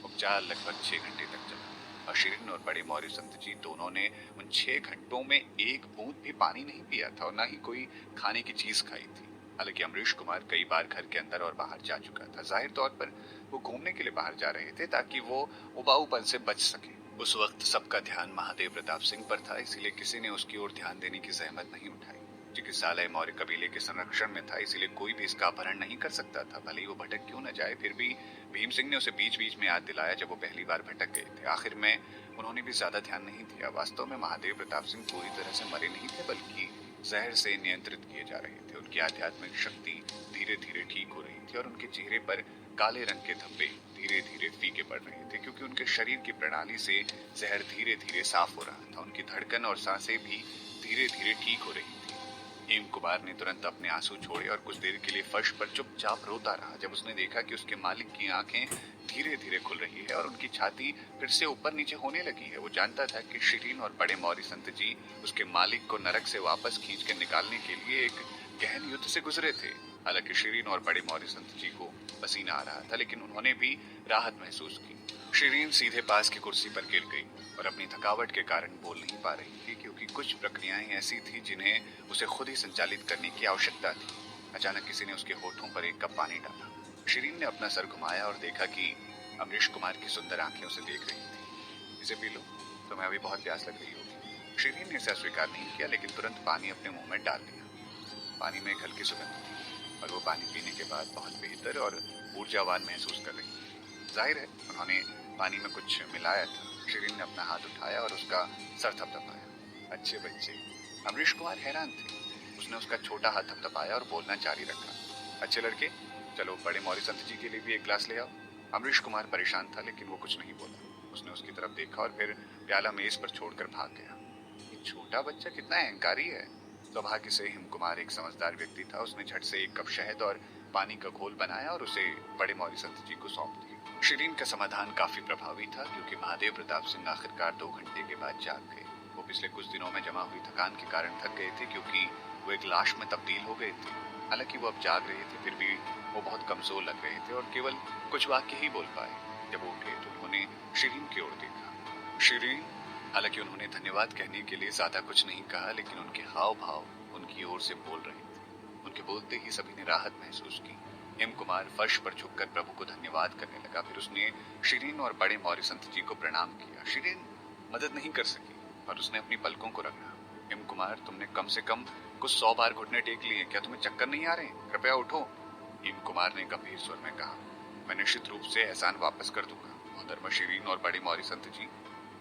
उपचार लगभग 6 घंटे तक चला और शिरीन और बड़े मौर्य संत जी दोनों ने उन 6 घंटों में एक बूंद भी पानी नहीं पिया था और ना ही कोई खाने की चीज खाई थी। हालांकि अमरीश कुमार कई बार घर के अंदर और बाहर जा चुका था। जाहिर तौर पर वो घूमने के लिए बाहर जा रहे थे ताकि वो उबाऊपन से बच सके। उस वक्त सबका ध्यान महादेव प्रताप सिंह पर था, इसीलिए किसी ने उसकी ओर ध्यान देने की जहमत नहीं उठाई। चिकित्सालय मौर्य कबीले के संरक्षण में था, इसीलिए कोई भी इसका अपहरण नहीं कर सकता था, भले ही वो भटक क्यों न जाए। फिर भी भीम सिंह ने उसे बीच बीच में याद दिलाया जब वो पहली बार भटक गए थे। आखिर में उन्होंने भी ज्यादा ध्यान नहीं दिया। वास्तव में महादेव प्रताप सिंह पूरी तरह से मरे नहीं थे, बल्कि जहर से नियंत्रित किए जा रहे थे। उनकी आध्यात्मिक शक्ति धीरे धीरे ठीक हो रही थी और उनके चेहरे पर काले रंग के धब्बे धीरे धीरे फीके पड़ रहे थे, क्योंकि उनके शरीर की प्रणाली से जहर धीरे धीरे साफ हो रहा था। उनकी धड़कन और सांसें भी धीरे धीरे ठीक हो रही थी। हेम कुमार ने तुरंत अपने आंसू छोड़े और कुछ देर के लिए फर्श पर चुपचाप रोता रहा। जब उसने देखा कि उसके मालिक की आंखें धीरे धीरे खुल रही है और उनकी छाती फिर से ऊपर नीचे होने लगी है, वो जानता था कि शिरीन और बड़े मौर्य संत जी उसके मालिक को नरक से वापस खींच कर निकालने के लिए एक गहन युद्ध से गुजरे थे। हालांकि शिरीन और बड़े मौर्य संत जी को पसीना आ रहा था, लेकिन उन्होंने भी राहत महसूस की। शिरीन सीधे पास की कुर्सी पर गिर गई और अपनी थकावट के कारण बोल नहीं पा रही थी, क्योंकि कुछ प्रक्रियाएं ऐसी थी जिन्हें उसे खुद ही संचालित करने की आवश्यकता थी। अचानक किसी ने उसके होठों पर एक कप पानी डाला। शिरीन ने अपना सर घुमाया और देखा कि अमरीश कुमार की सुंदर आंखें उसे देख रही थी। इसे पी लो, तुम्हें अभी बहुत प्यास लग रही होगी। शिरीन ने इसे अस्वीकार नहीं किया, लेकिन तुरंत पानी अपने मुंह में डाल लिया। पानी में एक हल्की सुगंध थी और वो पानी पीने के बाद बहुत बेहतर और ऊर्जावान महसूस कर रही थी। जाहिर है उन्होंने पानी में कुछ मिलाया था। शिरीन ने अपना हाथ उठाया और उसका सर थपथपाया। अच्छे बच्चे। अमरीश कुमार हैरान थे। उसने उसका छोटा हाथ थपथपाया और बोलना जारी रखा। अच्छे लड़के, चलो बड़े मौर्य संत जी के लिए भी एक गिलास ले आओ। अमरीश कुमार परेशान था लेकिन वो कुछ नहीं बोला। उसने उसकी तरफ देखा और फिर प्याला मेज पर छोड़कर भाग गया। ये छोटा बच्चा कितना अहंकारी है। सौभाग्य से हिम कुमार एक समझदार व्यक्ति था। उसने झट से एक कप शहद और पानी का घोल बनाया और उसे बड़े मौर्य संत जी को सौंप दिया। शिरीन का समाधान काफी प्रभावी था क्योंकि महादेव प्रताप सिंह आखिरकार 2 घंटे के बाद जाग गए। वो पिछले कुछ दिनों में जमा हुई थकान के कारण थक गए थे क्योंकि वो एक लाश में तब्दील हो गए थे। हालांकि वो अब जाग रहे थे फिर भी वो बहुत कमजोर लग रहे थे और केवल कुछ वाक्य ही बोल पाए। जब वो उठे तो उन्होंने शिरीन की ओर देखा। शिरीन। हालांकि उन्होंने धन्यवाद कहने के लिए ज्यादा कुछ नहीं कहा लेकिन उनके हाव भाव उनकी ओर से बोल रहे थे। उनके बोलते ही सभी ने राहत महसूस की। हिम कुमार फर्श पर झुककर प्रभु को धन्यवाद करने लगा। फिर उसने शिरीन और बड़े मौर्य संत जी को प्रणाम किया। शिरीन मदद नहीं कर सकी और उसने अपनी पलकों को रखा। हिम कुमार, तुमने कम से कम कुछ 100 बार घुटने टेक लिए, क्या तुम्हें चक्कर नहीं आ रहे? कृपया उठो। हिम कुमार ने गंभीर स्वर में कहा। मैं निश्चित रूप से एहसान वापस कर दूंगा। मोहतरमा शिरीन और बड़े मौर्य संत जी,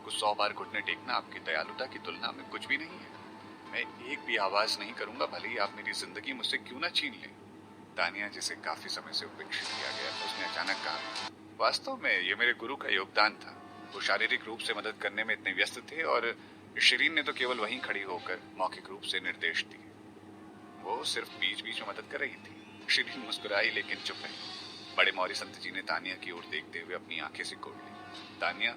कुछ 100 बार घुटने टेकना आपकी दयालुता की तुलना में कुछ भी नहीं है। मैं एक भी आवाज नहीं करूंगा, भले ही आप मेरी जिंदगी मुझसे क्यों ना छीन लें। तानिया, जिसे काफी समय से उपेक्षित किया गया था, उसने अचानक कहा, वास्तव में ये मेरे गुरु का योगदान था। वो शारीरिक रूप से मदद करने में इतने व्यस्त थे और शिरीन ने तो केवल वहीं खड़ी होकर मौखिक रूप से निर्देश दिए। वो सिर्फ बीच बीच में मदद कर रही थी। शिरीन मुस्कुराई लेकिन चुप रही। बड़े मौर्य संत जी ने तानिया की ओर देखते हुए अपनी आंखें सिकोड़ ली। तानिया,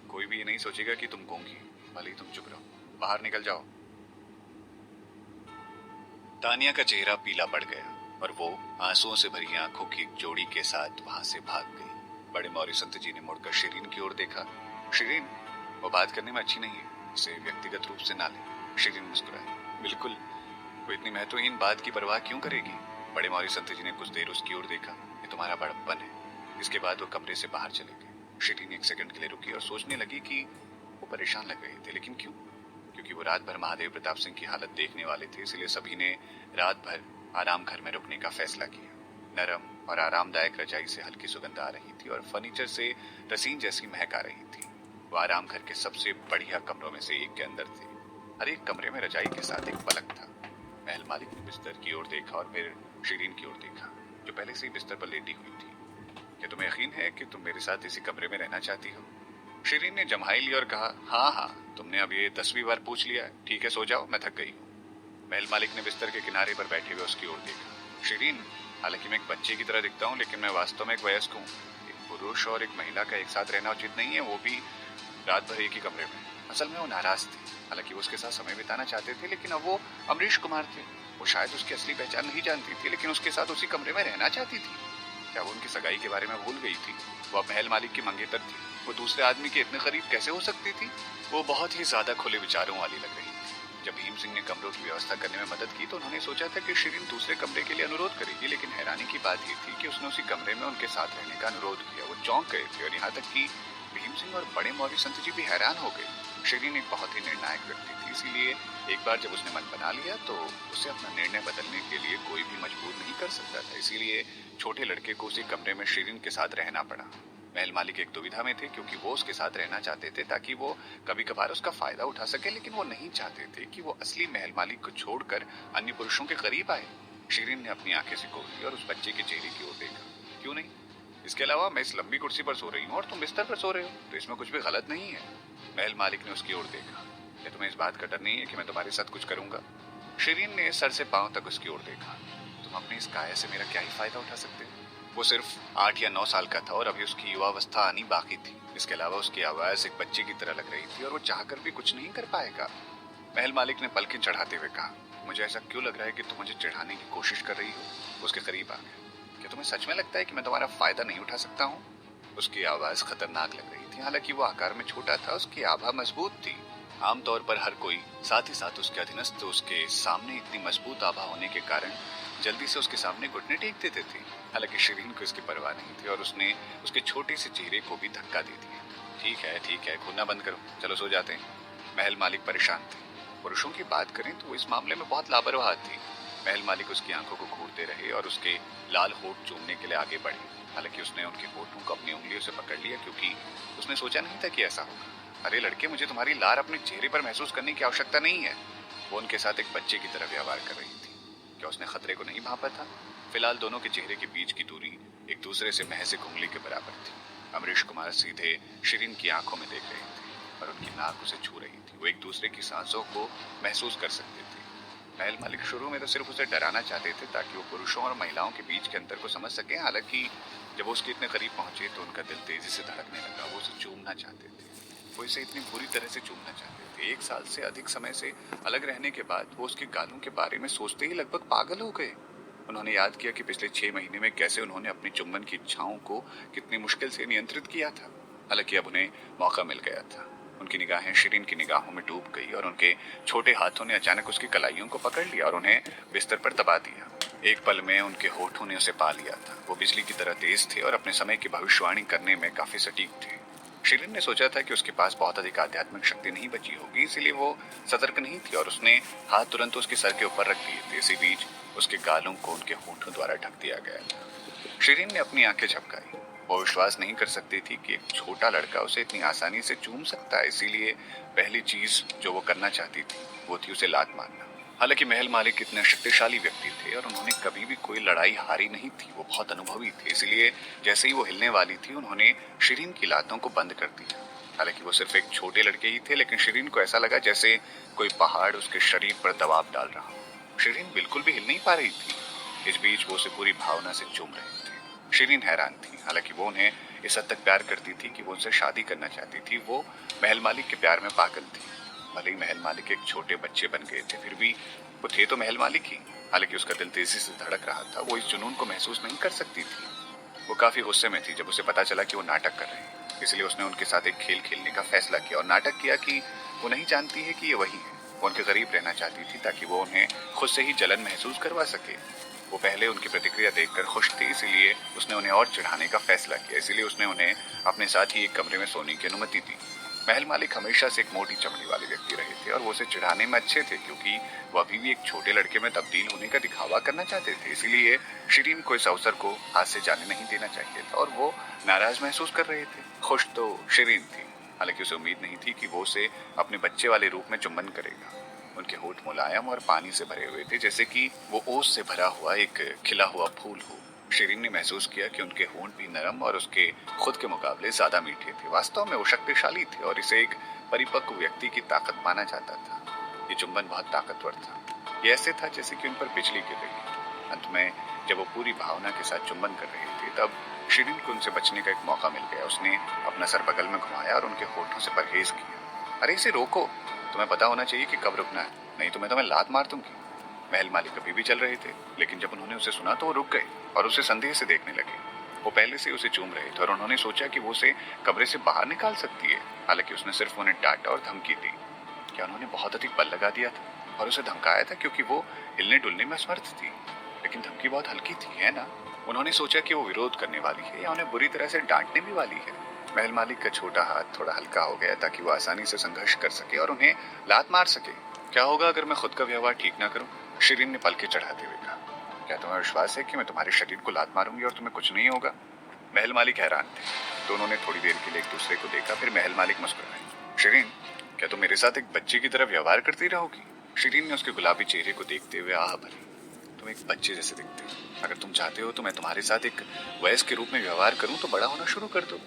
कोई भी ये नहीं सोचेगा कि तुम गूंगी, भले ही तुम चुप रहो। बाहर निकल जाओ। तानिया का चेहरा पीला पड़ गया और वो आंसुओं से भरी आंखों की एक जोड़ी के साथ वहां से भाग गई। बड़े मौर्य संत जी ने मुड़कर शिरीन की ओर देखा। शिरीन, वो बात करने में अच्छी नहीं है, इसे व्यक्तिगत रूप से ना ले। शिरीन मुस्कुराई। बिल्कुल, वो इतनी महत्वहीन बात की परवाह क्यों करेगी? बड़े मौर्य संत जी ने कुछ देर उसकी ओर देखा। ये तुम्हारा बड़प्पन है। इसके बाद वो कमरे से बाहर चले गए। शिरीन एक सेकंड के लिए रुकी और सोचने लगी कि वो परेशान लग रहे थे, लेकिन क्यों? क्योंकि वो रात भर महादेव प्रताप सिंह की हालत देखने वाले थे, इसलिए सभी ने रात भर आराम घर में रुकने का फैसला किया। नरम और आरामदायक रजाई से हल्की सुगंध आ रही थी और फर्नीचर से रसीन जैसी महक आ रही थी। वो आराम घर के सबसे बढ़िया कमरों में से एक के अंदर थे। हर एक कमरे में रजाई के साथ एक पलंग था। महल मालिक ने बिस्तर की ओर देखा और फिर शिरीन की ओर देखा, जो पहले से ही बिस्तर पर लेटी हुई थी। क्या तुम्हें यकीन है कि तुम मेरे साथ इसी कमरे में रहना चाहती हो? शिरीन ने जम्हाई ली और कहा, हाँ हाँ, तुमने अब ये 10वीं बार पूछ लिया। ठीक है, सो जाओ, मैं थक गई हूँ। महल मालिक ने बिस्तर के किनारे पर बैठे हुए उसकी ओर देखा। शिरीन, हालांकि मैं एक बच्चे की तरह दिखता हूँ लेकिन मैं वास्तव में एक वयस्क हूँ। एक पुरुष और एक महिला का एक साथ रहना उचित नहीं है, वो भी रात भर एक ही कमरे में। असल में वो नाराज थे। हालांकि वो उसके साथ समय बिताना चाहते थे लेकिन अब वो अमरीश कुमार थे। वो शायद उसकी असली पहचान नहीं जानती थी लेकिन उसके साथ उसी कमरे में रहना चाहती थी। क्या वो उनकी सगाई के बारे में भूल गई थी? वो अब महल मालिक की मंगेतर थी। वो दूसरे आदमी के इतने करीब कैसे हो सकती थी? वो बहुत ही ज्यादा खुले विचारों वाली लग रही थी। जब भीम सिंह ने कमरों की व्यवस्था करने में मदद की तो उन्होंने सोचा था कि शिरीन दूसरे कमरे के लिए अनुरोध करेगी, लेकिन हैरानी की बात यह थी कि उसने उसी कमरे में उनके साथ रहने का अनुरोध किया। वो चौंक गए थे और यहाँ तक कि भीम सिंह और बड़े मौर्य संत जी भी हैरान हो गए। शिरीन एक बहुत ही निर्णायक व्यक्ति थी, इसीलिए एक बार जब उसने मन बना लिया तो उसे अपना निर्णय बदलने के लिए कोई भी मजबूर नहीं कर सकता था। इसीलिए छोटे लड़के को उसी कमरे में शिरीन के साथ रहना पड़ा। महल मालिक एक दुविधा में थे क्योंकि वो उसके साथ रहना चाहते थे ताकि वो कभी कभार उसका फायदा उठा सके, लेकिन वो नहीं चाहते थे कि वो असली महल मालिक को छोड़कर अन्य पुरुषों के करीब आए। शिरीन ने अपनी आंखें सिकोड़ ली और उस बच्चे के चेहरे की ओर देखा। क्यों नहीं? इसके अलावा मैं इस लंबी कुर्सी पर सो रही हूँ और तुम बिस्तर पर सो रहे हो, तो इसमें कुछ भी गलत नहीं है। महल मालिक ने उसकी ओर देखा। क्या तुम्हें इस बात का डर नहीं है कि मैं तुम्हारे साथ कुछ करूंगा? शिरीन ने सर से पांव तक उसकी ओर देखा। तुम अपनी इस काया से मेरा क्या ही फायदा उठा सकते हो? वो सिर्फ 8 या 9 साल का था और अभी उसकी युवावस्था आनी बाकी थी। इसके अलावा उसकी आवाज एक बच्चे की तरह लग रही थी और वो चाहकर भी कुछ नहीं कर पाएगा। महल मालिक ने पलकें चढ़ाते हुए कहा, मुझे ऐसा क्यों लग रहा है कि तुम मुझे चिढ़ाने की कोशिश कर रही हो? उसके करीब आ गया। क्या तुम्हें सच में लगता है कि मैं तुम्हारा फायदा नहीं उठा सकता हूँ? उसकी आवाज खतरनाक लग रही थी। हालांकि वो आकार में छोटा था, उसकी आभा मजबूत थी। आमतौर पर हर कोई, साथ ही साथ उसके अधीनस्थ, उसके सामने इतनी मजबूत आभा होने के कारण जल्दी से उसके सामने घुटने टेक देते थे। हालांकि शिरीन को इसकी परवाह नहीं थी और उसने उसके छोटे से चेहरे को भी धक्का दे दिया। ठीक है, खोदना बंद करो, चलो सो जाते हैं। महल मालिक परेशान थे। पुरुषों की बात करें तो वो इस मामले में बहुत लापरवाह थी। महल मालिक उसकी आंखों को घूरते रहे और उसके लाल होठ चूमने के लिए आगे बढ़े। हालांकि उसने उनके होठों को अपनी उंगलियों से पकड़ लिया क्योंकि उसने सोचा नहीं था कि ऐसा होगा। अरे लड़के, मुझे तुम्हारी लार अपने चेहरे पर महसूस करने की आवश्यकता नहीं है। वो उनके साथ एक बच्चे की तरह व्यवहार कर रही थी। क्या उसने खतरे को नहीं भांपा था? फिलहाल दोनों के चेहरे के बीच की दूरी एक दूसरे से महज एक उंगली के बराबर थी। अमरीश कुमार सीधे शिरीन की आंखों में देख रहे थे और उनकी नाक उसे छू रही थी। वो एक दूसरे की सांसों को महसूस कर सकते थे। महल मालिक शुरू में तो सिर्फ उसे डराना चाहते थे ताकि वो पुरुषों और महिलाओं के बीच के अंतर को समझ सके। हालांकि जब वो उसके इतने करीब पहुंचे तो उनका दिल तेजी से धड़कने लगा। वो उसे चूमना चाहते थे। वो इसे इतनी बुरी तरह से चूमना चाहते थे। 1 साल से अधिक समय से अलग रहने के बाद वो उसके गालों के बारे में सोचते ही लगभग पागल हो गए। उन्होंने याद किया कि पिछले 6 महीने में कैसे उन्होंने अपनी चुंबन की इच्छाओं को कितनी मुश्किल से नियंत्रित किया था। हालांकि अब उन्हें मौका मिल गया था। उनकी निगाहें शिरीन की निगाहों में डूब गई और उनके छोटे हाथों ने अचानक उसकी कलाइयों को पकड़ लिया और उन्हें बिस्तर पर दबा दिया। एक पल में उनके होठों ने उसे पा लिया था। वो बिजली की तरह तेज थे और अपने समय की भविष्यवाणी करने में काफी सटीक थे। शिरीन ने सोचा था कि उसके पास बहुत अधिक आध्यात्मिक शक्ति नहीं बची होगी, इसीलिए वो सतर्क नहीं थी और उसने हाथ तुरंत उसके सर के ऊपर रख दिए थे। इसी बीच उसके गालों को उनके होठों द्वारा ढक दिया गया था। शिरीन ने अपनी आंखें झपकाई। वो विश्वास नहीं कर सकती थी कि एक छोटा लड़का उसे इतनी आसानी से चूम सकता है। इसीलिए पहली चीज जो वो करना चाहती थी वो थी उसे लात मारना। हालांकि महल मालिक इतने शक्तिशाली व्यक्ति थे और उन्होंने कभी भी कोई लड़ाई हारी नहीं थी। वो बहुत अनुभवी थे। इसलिए जैसे ही वो हिलने वाली थी उन्होंने शिरीन की लातों को बंद कर दिया। हालांकि वो सिर्फ एक छोटे लड़के ही थे, लेकिन शिरीन को ऐसा लगा जैसे कोई पहाड़ उसके शरीर पर दबाव डाल रहा हो। शिरीन बिल्कुल भी हिल नहीं पा रही थी। इस बीच वो उसे पूरी भावना से चूम रहे थे। शिरीन हैरान थी। हालांकि वो उन्हें इस हद तक प्यार करती थी कि वो उनसे शादी करना चाहती थी। वो महल मालिक के प्यार में पागल थी। भले ही महल मालिक एक छोटे बच्चे बन गए थे, फिर भी वो थे तो महल मालिक ही। हालांकि उसका दिल तेजी से धड़क रहा था। वो इस जुनून को महसूस नहीं कर सकती थी। वो काफी गुस्से में थी जब उसे पता चला कि वो नाटक कर रहे हैं। इसलिए उसने उनके साथ एक खेल खेलने का फैसला किया और नाटक किया कि वो नहीं जानती है कि ये वही है। वो उनके करीब रहना चाहती थी ताकि वो उन्हें खुद से ही जलन महसूस करवा सके। वो पहले उनकी प्रतिक्रिया देखकर खुश थी, इसीलिए उसने उन्हें और चिढ़ाने का फैसला किया। इसीलिए उसने उन्हें अपने साथ ही एक कमरे में सोने की अनुमति दी। महल मालिक हमेशा से एक मोटी चमड़ी वाले व्यक्ति रहे थे और वो उसे चिढ़ाने में अच्छे थे क्योंकि वो अभी भी एक छोटे लड़के में तब्दील होने का दिखावा करना चाहते थे। इसीलिए शिरीन को इस अवसर को हाथ से जाने नहीं देना चाहिए था और वो नाराज महसूस कर रहे थे। खुश तो शिरीन थी। हालांकि उसे उम्मीद नहीं थी कि वो उसे अपने बच्चे वाले रूप में चुंबन करेगा। उनके होठ मुलायम और पानी से भरे हुए थे, जैसे कि वो ओस से भरा हुआ एक खिला हुआ फूल हो। शिरीन ने महसूस किया कि उनके होंठ भी नरम और उसके खुद के मुकाबले ज्यादा मीठे थे। वास्तव में वो शक्तिशाली थे और इसे एक परिपक्व व्यक्ति की ताकत माना जाता था। ये चुंबन बहुत ताकतवर था। ये ऐसे था जैसे कि उन पर बिजली गिर रही। अंत में जब वो पूरी भावना के साथ चुंबन कर रहे थे तब शिरीन को उनसे बचने का एक मौका मिल गया। उसने अपना सर बगल में घुमाया और उनके होठों से परहेज किया। अरे इसे रोको, तुम्हें पता होना चाहिए कि कब रुकना है, नहीं तो मैं तुम्हें लात मार दूंगी। महल मालिक अभी भी चल रहे थे, लेकिन जब उन्होंने उसे सुना तो वो रुक गए और उसे संदेह से देखने लगे। वो पहले से उसे चूम रहे थे और उन्होंने सोचा कि वो उसे कमरे से बाहर निकाल सकती है। हालांकि उसने सिर्फ उन्हें डांटा और धमकी दी। क्या उन्होंने बहुत अधिक बल लगा दिया था और उसे धमकाया था क्योंकि वो हिलने डुलने में असमर्थ थी? लेकिन धमकी बहुत हल्की थी, है ना? उन्होंने सोचा कि वो विरोध करने वाली है या उन्हें बुरी तरह से डांटने भी वाली है। महल मालिक का छोटा हाथ थोड़ा हल्का हो गया ताकि वो आसानी से संघर्ष कर सके और उन्हें लात मार सके। क्या होगा अगर मैं खुद का व्यवहार ठीक ना करूं? शिरीन ने पलके चढ़ाते हुए कहा। क्या तुम्हें विश्वास है कि मैं तुम्हारे शरीर को लात मारूंगी और तुम्हें कुछ नहीं होगा? महल मालिक हैरान थे। दोनों ने थोड़ी देर के लिए एक दूसरे को देखा, फिर महल मालिक मुस्कुराए। शिरीन, क्या तुम मेरे साथ एक बच्चे की तरह व्यवहार करती रहोगी? शिरीन ने उसके गुलाबी चेहरे को देखते हुए आह भरी। तुम एक बच्चे जैसे दिखते हो। अगर तुम चाहते हो तो मैं तुम्हारे साथ एक वयस्क के रूप में व्यवहार करूं तो बड़ा होना शुरू कर दो।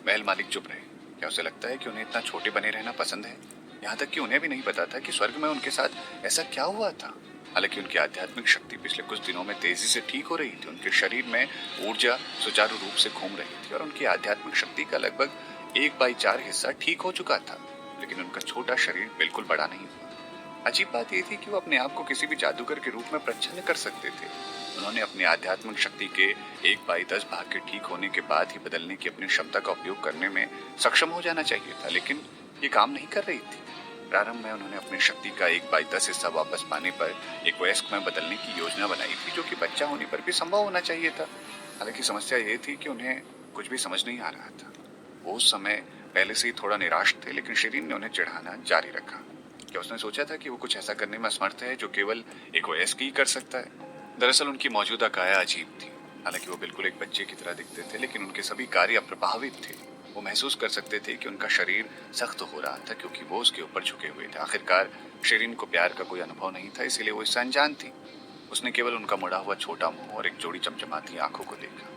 महल मालिक चुप रहे। क्या उसे लगता है कि उन्हें इतना छोटे बने रहना पसंद है? यहाँ तक कि उन्हें भी नहीं पता था कि स्वर्ग में उनके साथ ऐसा क्या हुआ था। हालांकि उनकी आध्यात्मिक शक्ति पिछले कुछ दिनों में तेजी से ठीक हो रही थी। उनके शरीर में ऊर्जा सुचारू रूप से घूम रही थी और उनकी आध्यात्मिक शक्ति का लगभग 1/4 हिस्सा ठीक हो चुका था। लेकिन उनका छोटा शरीर बिल्कुल बड़ा नहीं हुआ। अजीब बात यह थी कि वो अपने आप को किसी भी जादूगर के रूप में प्रच्छन्न कर सकते थे। उन्होंने अपनी आध्यात्मिक शक्ति के 1/10 भाग के ठीक होने के बाद ही बदलने की अपनी क्षमता का उपयोग करने में सक्षम हो जाना चाहिए था, लेकिन ये काम नहीं कर रही थी। प्रारंभ में उन्होंने अपनी शक्ति का 1/10 हिस्सा वापस पाने पर एक वयस्क में बदलने की योजना बनाई थी, जो कि बच्चा होने पर भी संभव होना चाहिए था। हालांकि समस्या ये थी कि उन्हें कुछ भी समझ नहीं आ रहा था। वो उस समय पहले से ही थोड़ा निराश थे, लेकिन शिरीन ने उन्हें चिढ़ाना जारी रखा। क्या उसने सोचा था कि वो कुछ ऐसा करने में असमर्थ है जो केवल एक वयस्क ही कर सकता है? दरअसल उनकी मौजूदा काया अजीब थी। हालांकि वो बिल्कुल एक बच्चे की तरह दिखते थे, लेकिन उनके सभी कार्य अप्रभावित थे। वो महसूस कर सकते थे कि उनका शरीर सख्त हो रहा था क्योंकि वो उसके ऊपर झुके हुए थे। आखिरकार शिरीन को प्यार का कोई अनुभव नहीं था, इसीलिए वो इससे अनजान थी। उसने केवल उनका मुड़ा हुआ छोटा मुंह और एक जोड़ी चमचमाती आंखों को देखा।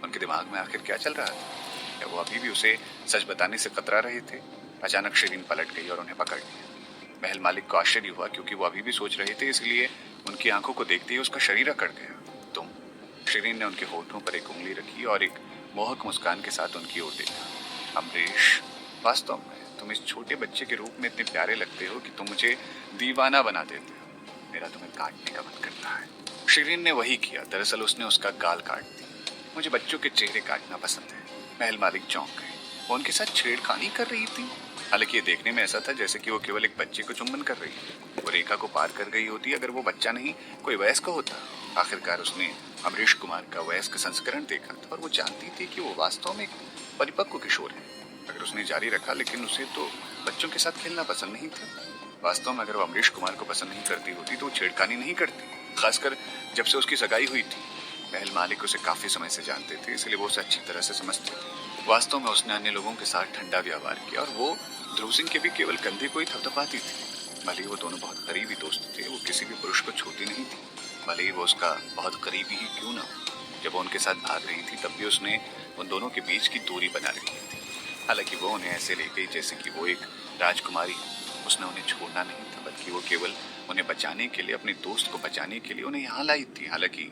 उनके दिमाग में आखिर क्या चल रहा था? क्या वो अभी भी उसे सच बताने से कतरा रहे थे? अचानक शिरीन पलट गई और उन्हें पकड़ लिया। महल मालिक को आश्चर्य हुआ क्योंकि वो अभी भी सोच रहे थे, इसलिए उनकी आंखों को देखते ही उसका शरीर अकड़ गया। तुम? शिरीन ने उनके होठों पर एक उंगली रखी और एक मोहक मुस्कान के साथ उनकी ओर देखा। अमरीश, वास्तव में तुम इस छोटे बच्चे के रूप में इतने प्यारे लगते हो कि तुम मुझे दीवाना बना देते हो। मेरा तुम्हें काटने का मन करता है। शिरीन ने वही किया। दरअसल उसने उसका गाल काट दी। मुझे बच्चों के चेहरे काटना पसंद है। महल मालिक चौंक गए। वो उनके साथ छेड़खानी कर रही थी। हालांकि ये देखने में ऐसा था जैसे कि वो केवल एक बच्चे को चुंबन कर रही थी। वो रेखा को पार कर गई होती अगर वो बच्चा नहीं कोई वयस्क होता। आखिरकार उसने अमरीश कुमार का वयस्क संस्करण देखा था और वो जानती थी कि वो वास्तव में एक परिपक्व किशोर है। अगर उसने जारी रखा, लेकिन उसे तो बच्चों के साथ खेलना पसंद नहीं था। वास्तव में अगर वो अमरीश कुमार को पसंद नहीं करती होती तो वो छेड़खानी नहीं करती, खासकर जब से उसकी सगाई हुई थी। महल मालिक उसे काफी समय से जानते थे, इसलिए वो उसे अच्छी तरह से समझते थे। वास्तव में उसने अन्य लोगों के साथ ठंडा व्यवहार किया और वो ध्रुव सिंह के भी केवल कंधे को ही थपथपाती थी। भले ही वो दोनों बहुत करीबी दोस्त थे, वो किसी भी पुरुष को छूती नहीं थी, भले ही वो उसका बहुत करीबी ही क्यों ना हो। जब वो उनके साथ भाग रही थी तब भी उसने उन दोनों के बीच की दूरी बना रखी थी। हालांकि वो उन्हें ऐसे ले गई जैसे कि वो एक राजकुमारी है। उसने उन्हें छोड़ना नहीं था, बल्कि वो केवल उन्हें बचाने के लिए, अपने दोस्त को बचाने के लिए उन्हें यहाँ लाई थी। हालांकि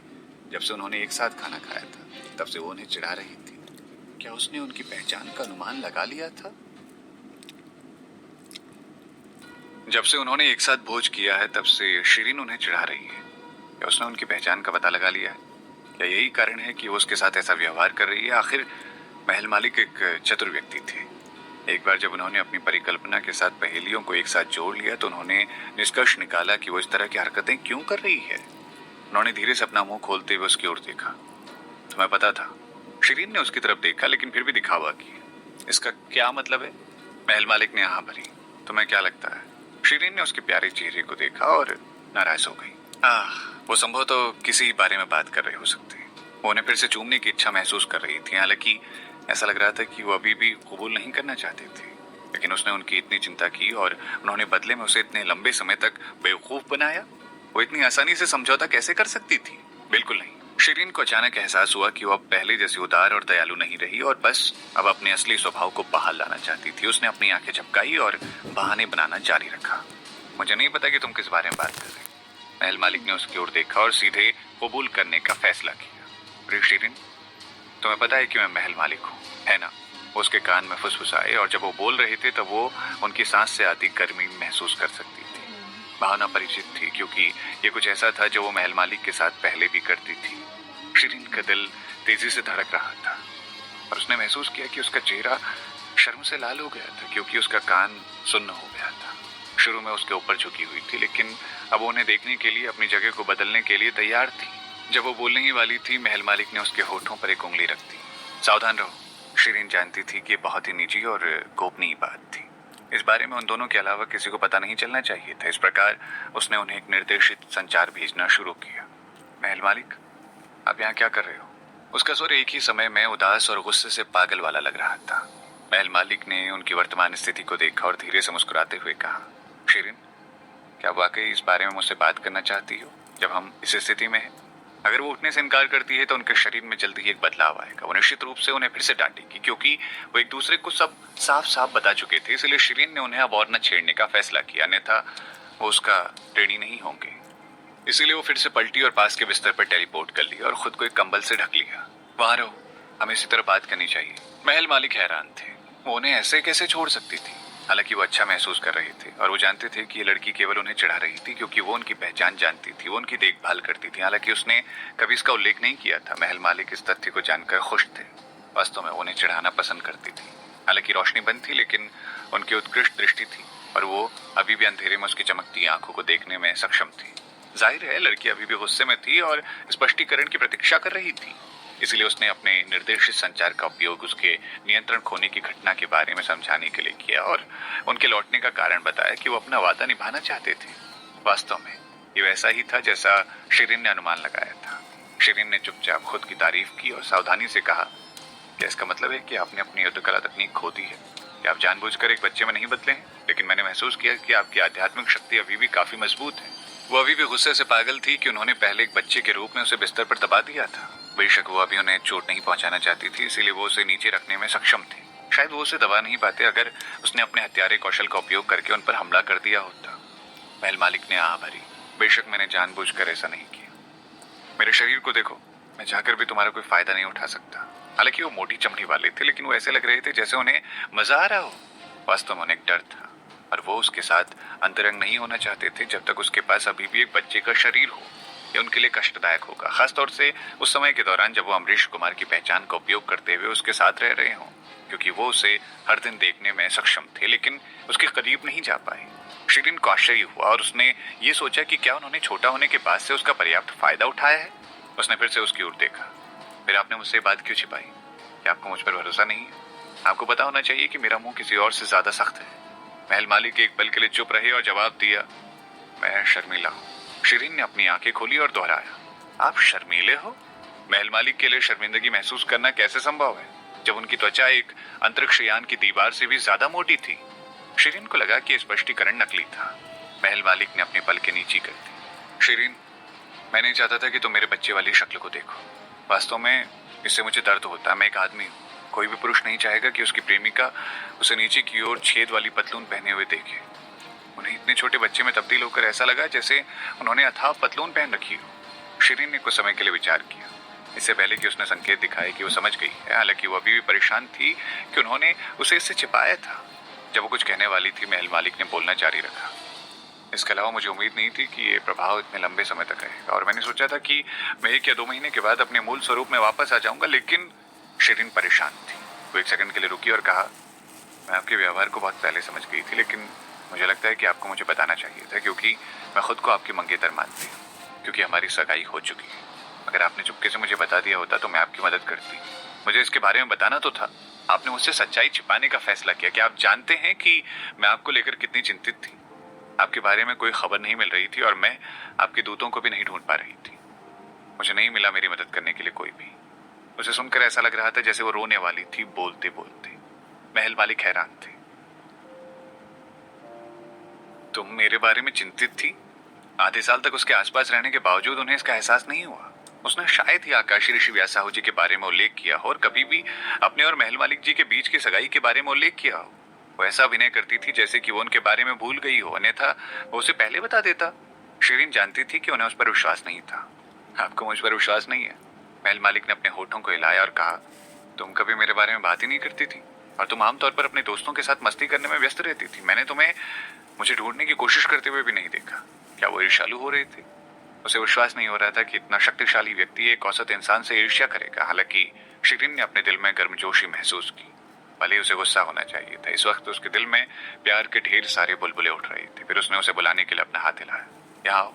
जब से उन्होंने एक साथ खाना खाया था तब से वो उन्हें चिढ़ा रही थी। क्या उसने उनकी पहचान का अनुमान लगा लिया था? जब से उन्होंने एक साथ भोज किया है तब से शिरीन उन्हें चिढ़ा रही है। क्या उसने उनकी पहचान का पता लगा लिया है? क्या यही कारण है कि वो उसके साथ ऐसा व्यवहार कर रही है? आखिर महल मालिक एक चतुर व्यक्ति थे। एक बार जब उन्होंने अपनी परिकल्पना के साथ पहेलियों को एक साथ जोड़ लिया तो उन्होंने निष्कर्ष निकाला कि वो इस तरह की हरकतें क्यों कर रही है। उन्होंने धीरे से अपना मुंह खोलते हुए उसकी ओर देखा। तुम्हें पता था? शिरीन ने उसकी तरफ देखा, लेकिन फिर भी दिखावा किया। इसका क्या मतलब है? महल मालिक ने हाँ भरी। तुम्हें क्या लगता है? शिरीन ने उसके प्यारे चेहरे को देखा और नाराज हो गई। वो संभव तो किसी ही बारे में बात कर रहे हो सकते हैं। वो उन्हें फिर से चूमने की इच्छा महसूस कर रही थी। हालांकि ऐसा लग रहा था कि वो अभी भी कबूल नहीं करना चाहते थे, लेकिन उसने उनकी इतनी चिंता की और उन्होंने बदले में उसे इतने लंबे समय तक बेवकूफ बनाया। वो इतनी आसानी से समझौता कैसे कर सकती थी? बिल्कुल नहीं। शिरीन को अचानक एहसास हुआ कि वो अब पहले जैसी उदार और दयालु नहीं रही और बस अब अपने असली स्वभाव को बाहर लाना चाहती थी। उसने अपनी आंखें झपकाई और बहाने बनाना जारी रखा। मुझे नहीं पता कि तुम किस बारे में बात कर रहे। महल मालिक ने उसकी ओर देखा और सीधे कबूल करने का फैसला किया। अरे शिरीन, तुम्हें पता है कि मैं महल मालिक हूँ, है ना? वो उसके कान में फुसफुसाए और जब वो बोल रहे थे तब वो उनकी सांस से आती गर्मी महसूस कर सकती थी। भावना परिचित थी क्योंकि ये कुछ ऐसा था जो वो महल मालिक के साथ पहले भी करती थी। शिरीन का दिल तेजी से धड़क रहा था और उसने महसूस किया कि उसका चेहरा शर्म से लाल हो गया था क्योंकि उसका कान सुन्न हो गया था। शुरू में उसके ऊपर झुकी हुई थी, लेकिन अब वो उन्हें देखने के लिए अपनी जगह को बदलने के लिए तैयार थी। जब वो बोलने ही वाली थी, महल मालिक ने उसके होठों पर एक उंगली रख दी। सावधान रहो। शिरीन जानती थी कि ये बहुत ही निजी और गोपनीय बात थी। इस बारे में उन दोनों के अलावा किसी को पता नहीं चलना चाहिए था। इस प्रकार उसने उन्हें एक निर्देशित संचार भेजना शुरू किया। महल मालिक, आप यहाँ क्या कर रहे हो? उसका स्वर एक ही समय में उदास और गुस्से से पागल वाला लग रहा था। महल मालिक ने उनकी वर्तमान स्थिति को देखा और धीरे से मुस्कुराते हुए कहा, शिरीन, क्या वाकई इस बारे में मुझसे बात करना चाहती हो जब हम इस स्थिति में हैं? अगर वो उठने से इनकार करती है तो उनके शरीर में जल्दी ही एक बदलाव आएगा। वो निश्चित रूप से उन्हें फिर से डांटेगी क्योंकि वो एक दूसरे को सब साफ साफ बता चुके थे। इसलिए शिरीन ने उन्हें अब और न छेड़ने का फैसला किया, अन्यथा वो उसका ऋणी नहीं होंगे। इसीलिए वो फिर से पलटी और पास के बिस्तर पर टेलीपोर्ट कर लिया और खुद को एक कंबल से ढक लिया। वहां रहो, हमें इसी तरह बात करनी चाहिए। महल मालिक हैरान थे। वो उन्हें ऐसे कैसे छोड़ सकती थी? हालांकि वो अच्छा महसूस कर रहे थे और वो जानते थे कि ये लड़की केवल उन्हें चिढ़ा रही थी क्योंकि वो उनकी पहचान जानती थी, वो उनकी देखभाल करती थी। हालांकि उसने कभी इसका उल्लेख नहीं किया था। महल मालिक इस तथ्य को जानकर खुश थे। वास्तव में उन्हें चिढ़ाना पसंद करती थी। हालांकि रोशनी बंद थी, लेकिन उनकी उत्कृष्ट दृष्टि थी और वो अभी भी अंधेरे में उसकी चमकती आंखों को देखने में सक्षम थी। जाहिर है लड़की अभी भी गुस्से में थी और स्पष्टीकरण की प्रतीक्षा कर रही थी। इसलिए उसने अपने निर्देशित संचार का उपयोग उसके नियंत्रण खोने की घटना के बारे में समझाने के लिए किया और उनके लौटने का कारण बताया कि वो अपना वादा निभाना चाहते थे। वास्तव में ये वैसा ही था जैसा शिरीन ने अनुमान लगाया था। शिरीन ने चुपचाप खुद की तारीफ की और सावधानी से कहा, क्या इसका मतलब है कि आपने अपनी युद्ध कला तकनीक खो दी है? कि आप जानबूझकर एक बच्चे में नहीं बदले हैं? लेकिन मैंने महसूस किया कि आपकी आध्यात्मिक शक्ति अभी भी काफी मजबूत है। वो अभी भी गुस्से से पागल थी कि उन्होंने पहले एक बच्चे के रूप में उसे बिस्तर पर दबा दिया था। बेशक वो अभी उन्हें चोट नहीं पहुंचाना चाहती थी, इसीलिए वो उसे नीचे रखने में सक्षम थी। शायद वो उसे दबा नहीं पाते अगर उसने अपने हत्यारे कौशल का उपयोग करके उन पर हमला कर दिया होता। महल मालिक ने आह भरी, बेशक मैंने जानबूझकर ऐसा नहीं किया। मेरे शरीर को देखो, मैं चाहकर भी तुम्हारा कोई फायदा नहीं उठा सकता। हालांकि वो मोटी चमड़ी वाले थे, लेकिन वो ऐसे लग रहे थे जैसे उन्हें मजा आ रहा हो। वास्तव में उन्हें एक डर था और वो उसके साथ अंतरंग नहीं होना चाहते थे जब तक उसके पास अभी भी एक बच्चे का शरीर हो। ये उनके लिए कष्टदायक होगा, खासतौर से उस समय के दौरान जब वो अमरीश कुमार की पहचान का उपयोग करते हुए उसके साथ रह रहे हों, क्योंकि वो उसे हर दिन देखने में सक्षम थे लेकिन उसके करीब नहीं जा पाए। शिरीन को आश्चर्य हुआ और उसने ये सोचा कि क्या उन्होंने छोटा होने के बाद से उसका पर्याप्त फायदा उठाया है। उसने फिर से उसकी ओर देखा। फिर आपने मुझसे बात क्यों छिपाई? क्या आपको मुझ पर भरोसा नहीं है? आपको पता होना चाहिए कि मेरा मुंह किसी और से ज्यादा सख्त है। महल मालिक एक पल के लिए चुप रहे और जवाब दिया, मैं शर्मीला हूँ। शिरीन ने अपनी आंखें खोली और दोहराया, आप शर्मीले हो? महल मालिक के लिए शर्मिंदगी महसूस करना कैसे संभव है जब उनकी त्वचा एक अंतरिक्ष यान की दीवार से भी ज्यादा मोटी थी? शिरीन को लगा कि स्पष्टीकरण नकली था। महल मालिक ने अपनी पलकें नीची कर दी। शिरीन, मैं नहीं चाहता था कि तुम मेरे बच्चे वाली शक्ल को देखो। वास्तव में इससे मुझे दर्द होता है। मैं एक आदमी हूँ। कोई भी पुरुष नहीं चाहेगा कि उसकी प्रेमिका उसे नीचे की ओर छेद वाली पतलून पहने हुए देखे। उन्हें इतने छोटे बच्चे में तब्दील होकर ऐसा लगा जैसे उन्होंने अथाह पतलून पहन रखी हो। शिरीन ने कुछ समय के लिए विचार किया, इससे पहले कि उसने संकेत दिखाए कि वो समझ गई है। हालांकि वो अभी भी परेशान थी कि उन्होंने उसे इससे छिपाया था। जब वो कुछ कहने वाली थी, महल मालिक ने बोलना जारी रखा, इसके अलावा मुझे उम्मीद नहीं थी कि ये प्रभाव इतने लंबे समय तक रहेगा और मैंने सोचा था कि मैं 1 या 2 महीने के बाद अपने मूल स्वरूप में वापस आ जाऊंगा। लेकिन शिरीन परेशान थी। वो 1 सेकंड के लिए रुकी और कहा, मैं आपके व्यवहार को बहुत पहले समझ गई थी, लेकिन मुझे लगता है कि आपको मुझे बताना चाहिए था, क्योंकि मैं खुद को आपकी मंगेतर मानती हूँ, क्योंकि हमारी सगाई हो चुकी है। अगर आपने चुपके से मुझे बता दिया होता तो मैं आपकी मदद करती। मुझे इसके बारे में बताना तो था। आपने मुझसे सच्चाई छिपाने का फैसला किया। क्या आप जानते हैं कि मैं आपको लेकर कितनी चिंतित थी? आपके बारे में कोई खबर नहीं मिल रही थी और मैं आपके दूतों को भी नहीं ढूंढ पा रही थी। मुझे नहीं मिला मेरी मदद करने के लिए कोई भी। उसे सुनकर ऐसा लग रहा था जैसे वो रोने वाली थी बोलते बोलते। महल मालिक हैरान थे। तुम मेरे बारे में चिंतित थी? आधे साल तक उसके आसपास रहने के बावजूद उन्हें इसका एहसास नहीं हुआ। उसने शायद ही आकाशी ऋषि व्यास साहू जी के बारे में उल्लेख किया हो और कभी भी अपने और महल मालिक जी के बीच की सगाई के बारे में उल्लेख किया हो। वो ऐसा अभिनय करती थी जैसे कि वो उनके बारे में भूल गई हो, अन्यथा वो उसे पहले बता देता। शिरीन जानती थी कि उन्हें उस पर विश्वास नहीं था। आपको मुझ पर विश्वास नहीं है? महल मालिक ने अपने होठों को हिलाया और कहा, तुम कभी मेरे बारे में बात ही नहीं करती थी और तुम आमतौर पर अपने दोस्तों के साथ मस्ती करने में व्यस्त रहती थी। मैंने तुम्हें मुझे ढूंढने की कोशिश करते हुए भी नहीं देखा। क्या वो ईर्ष्यालु हो रहे थे? उसे विश्वास नहीं हो रहा था कि इतना शक्तिशाली व्यक्ति एक औसत इंसान से ईर्ष्या करेगा। हालांकि शिरीन ने अपने दिल में गर्मजोशी महसूस की। भले उसे गुस्सा होना चाहिए था। इस वक्त उसके दिल में प्यार के ढेर सारे बुलबुले उठ रहे थे। फिर उसने उसे बुलाने के लिए अपना हाथ हिलाया। यहाँ आओ,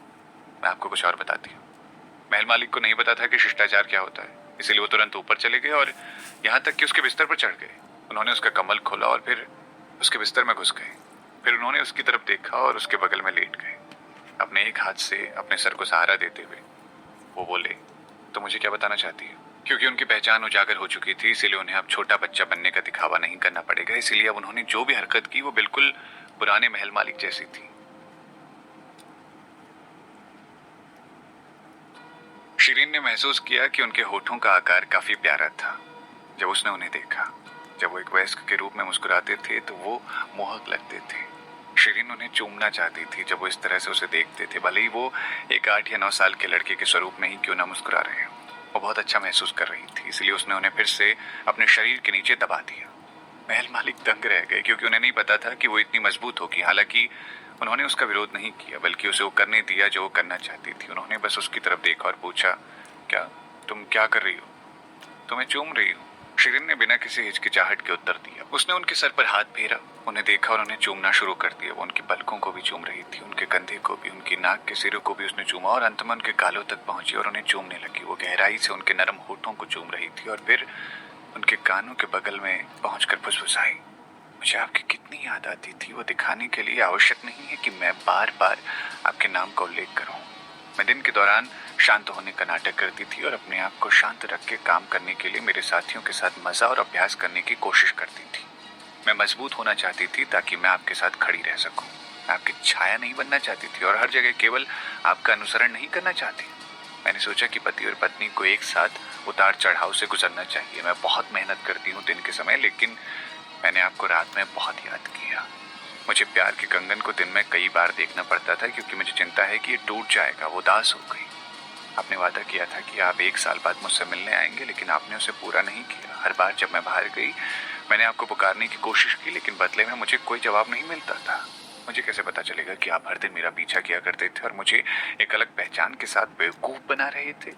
मैं आपको कुछ और बताती हूँ। महल मालिक को नहीं पता था कि शिष्टाचार क्या होता है, इसीलिए वो तुरंत ऊपर चले गए और यहाँ तक कि उसके बिस्तर पर चढ़ गए। उन्होंने उसका कम्बल खोला और फिर उसके बिस्तर में घुस गए। फिर उन्होंने उसकी तरफ देखा और उसके बगल में लेट गए। अपने एक हाथ से अपने सर को सहारा देते हुए वो बोले, तो मुझे क्या बताना चाहती है? क्योंकि उनकी पहचान उजागर हो चुकी थी, इसीलिए उन्हें अब छोटा बच्चा बनने का दिखावा नहीं करना पड़ेगा। इसीलिए अब उन्होंने जो भी हरकत की वो बिल्कुल पुराने महल मालिक जैसी थी। शिरीन ने महसूस किया कि उनके होठों का आकार काफी प्यारा था जब उसने उन्हें देखा। जब वो एक वयस्क के रूप में मुस्कुराते थे तो वो मोहक लगते थे। शिरीन उन्हें चूमना चाहती थी जब वो इस तरह से उसे देखते थे, भले ही वो एक 8 या 9 साल के लड़के के स्वरूप में ही क्यों ना मुस्कुरा रहे हो। वो बहुत अच्छा महसूस कर रही थी, इसलिए उसने उन्हें फिर से अपने शरीर के नीचे दबा दिया। महल मालिक दंग रह गए, क्योंकि उन्हें नहीं पता था कि वो इतनी मजबूत होगी। हालांकि उन्होंने उसका विरोध नहीं किया, बल्कि उसे वो करने दिया जो वो करना चाहती थी। उन्होंने बस उसकी तरफ देखा और पूछा, क्या तुम क्या कर रही हो? तुम्हें चूम रही हो। शिरीन ने बिना किसी हिचकिचाहट के उत्तर दिया। उसने उनके सर पर हाथ फेरा, उन्हें देखा और उन्हें चूमना शुरू कर दिया। वो उनकी पलकों को भी चूम रही थी, उनके कंधे को भी, उनकी नाक के सिरे को भी उसने चूमा और अंत में उनके गालों तक पहुंची और उन्हें चूमने लगी। वो गहराई से उनके नरम होठों को चूम रही थी और फिर उनके कानों के बगल में पहुंचकर फुसफुसाई, मुझे आपकी कितनी याद आती थी। वो दिखाने के लिए आवश्यक नहीं है कि मैं बार बार आपके नाम का उल्लेख करूं। मैं दिन के दौरान शांत होने का नाटक करती थी और अपने आप को शांत रख के काम करने के लिए मेरे साथियों के साथ मजा और अभ्यास करने की कोशिश करती थी। मैं मजबूत होना चाहती थी ताकि मैं आपके साथ खड़ी रह सकूं। मैं आपकी छाया नहीं बनना चाहती थी और हर जगह केवल आपका अनुसरण नहीं करना चाहती। मैंने सोचा कि पति और पत्नी को एक साथ उतार चढ़ाव से गुजरना चाहिए। मैं बहुत मेहनत करती हूँ दिन के समय, लेकिन मैंने आपको रात में बहुत याद किया। मुझे प्यार के कंगन को दिन में कई बार देखना पड़ता था क्योंकि मुझे चिंता है कि ये टूट जाएगा। वो उदास हो गई। आपने वादा किया था कि आप 1 साल बाद मुझसे मिलने आएंगे, लेकिन आपने उसे पूरा नहीं किया। हर बार जब मैं बाहर गई, मैंने आपको पुकारने की कोशिश की, लेकिन बदले में मुझे कोई जवाब नहीं मिलता था। मुझे कैसे पता चलेगा कि आप हर दिन मेरा पीछा किया करते थे और मुझे एक अलग पहचान के साथ बेवकूफ बना रहे थे?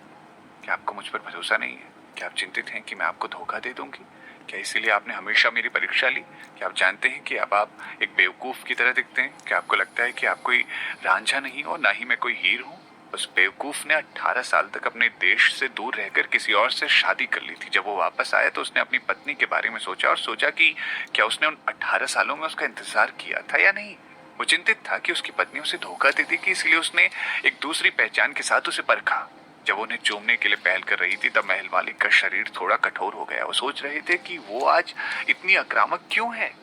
क्या आपको मुझ पर भरोसा नहीं है? क्या आप चिंतित हैं कि मैं आपको धोखा दे दूंगी? क्या इसीलिए आपने हमेशा मेरी परीक्षा ली? क्या आप जानते हैं कि अब आप एक बेवकूफ की तरह दिखते हैं? क्या आपको लगता है कि आप कोई रांझा नहीं हो, ना ही मैं कोई हीर हूँ? उस बेवकूफ ने 18 साल तक अपने देश से दूर रहकर किसी और से शादी कर ली थी। जब वो वापस आया तो उसने अपनी पत्नी के बारे में सोचा और सोचा कि क्या उसने उन 18 सालों में उसका इंतजार किया था या नहीं। वो चिंतित था कि उसकी पत्नी उसे धोखा देती कि इसलिए उसने एक दूसरी पहचान के साथ उसे परखा। जब वो उन्हें चूमने के लिए पहल कर रही थी तब महल मालिक का शरीर थोड़ा कठोर हो गया। वो सोच रहे थे कि वो आज इतनी आक्रामक क्यों है।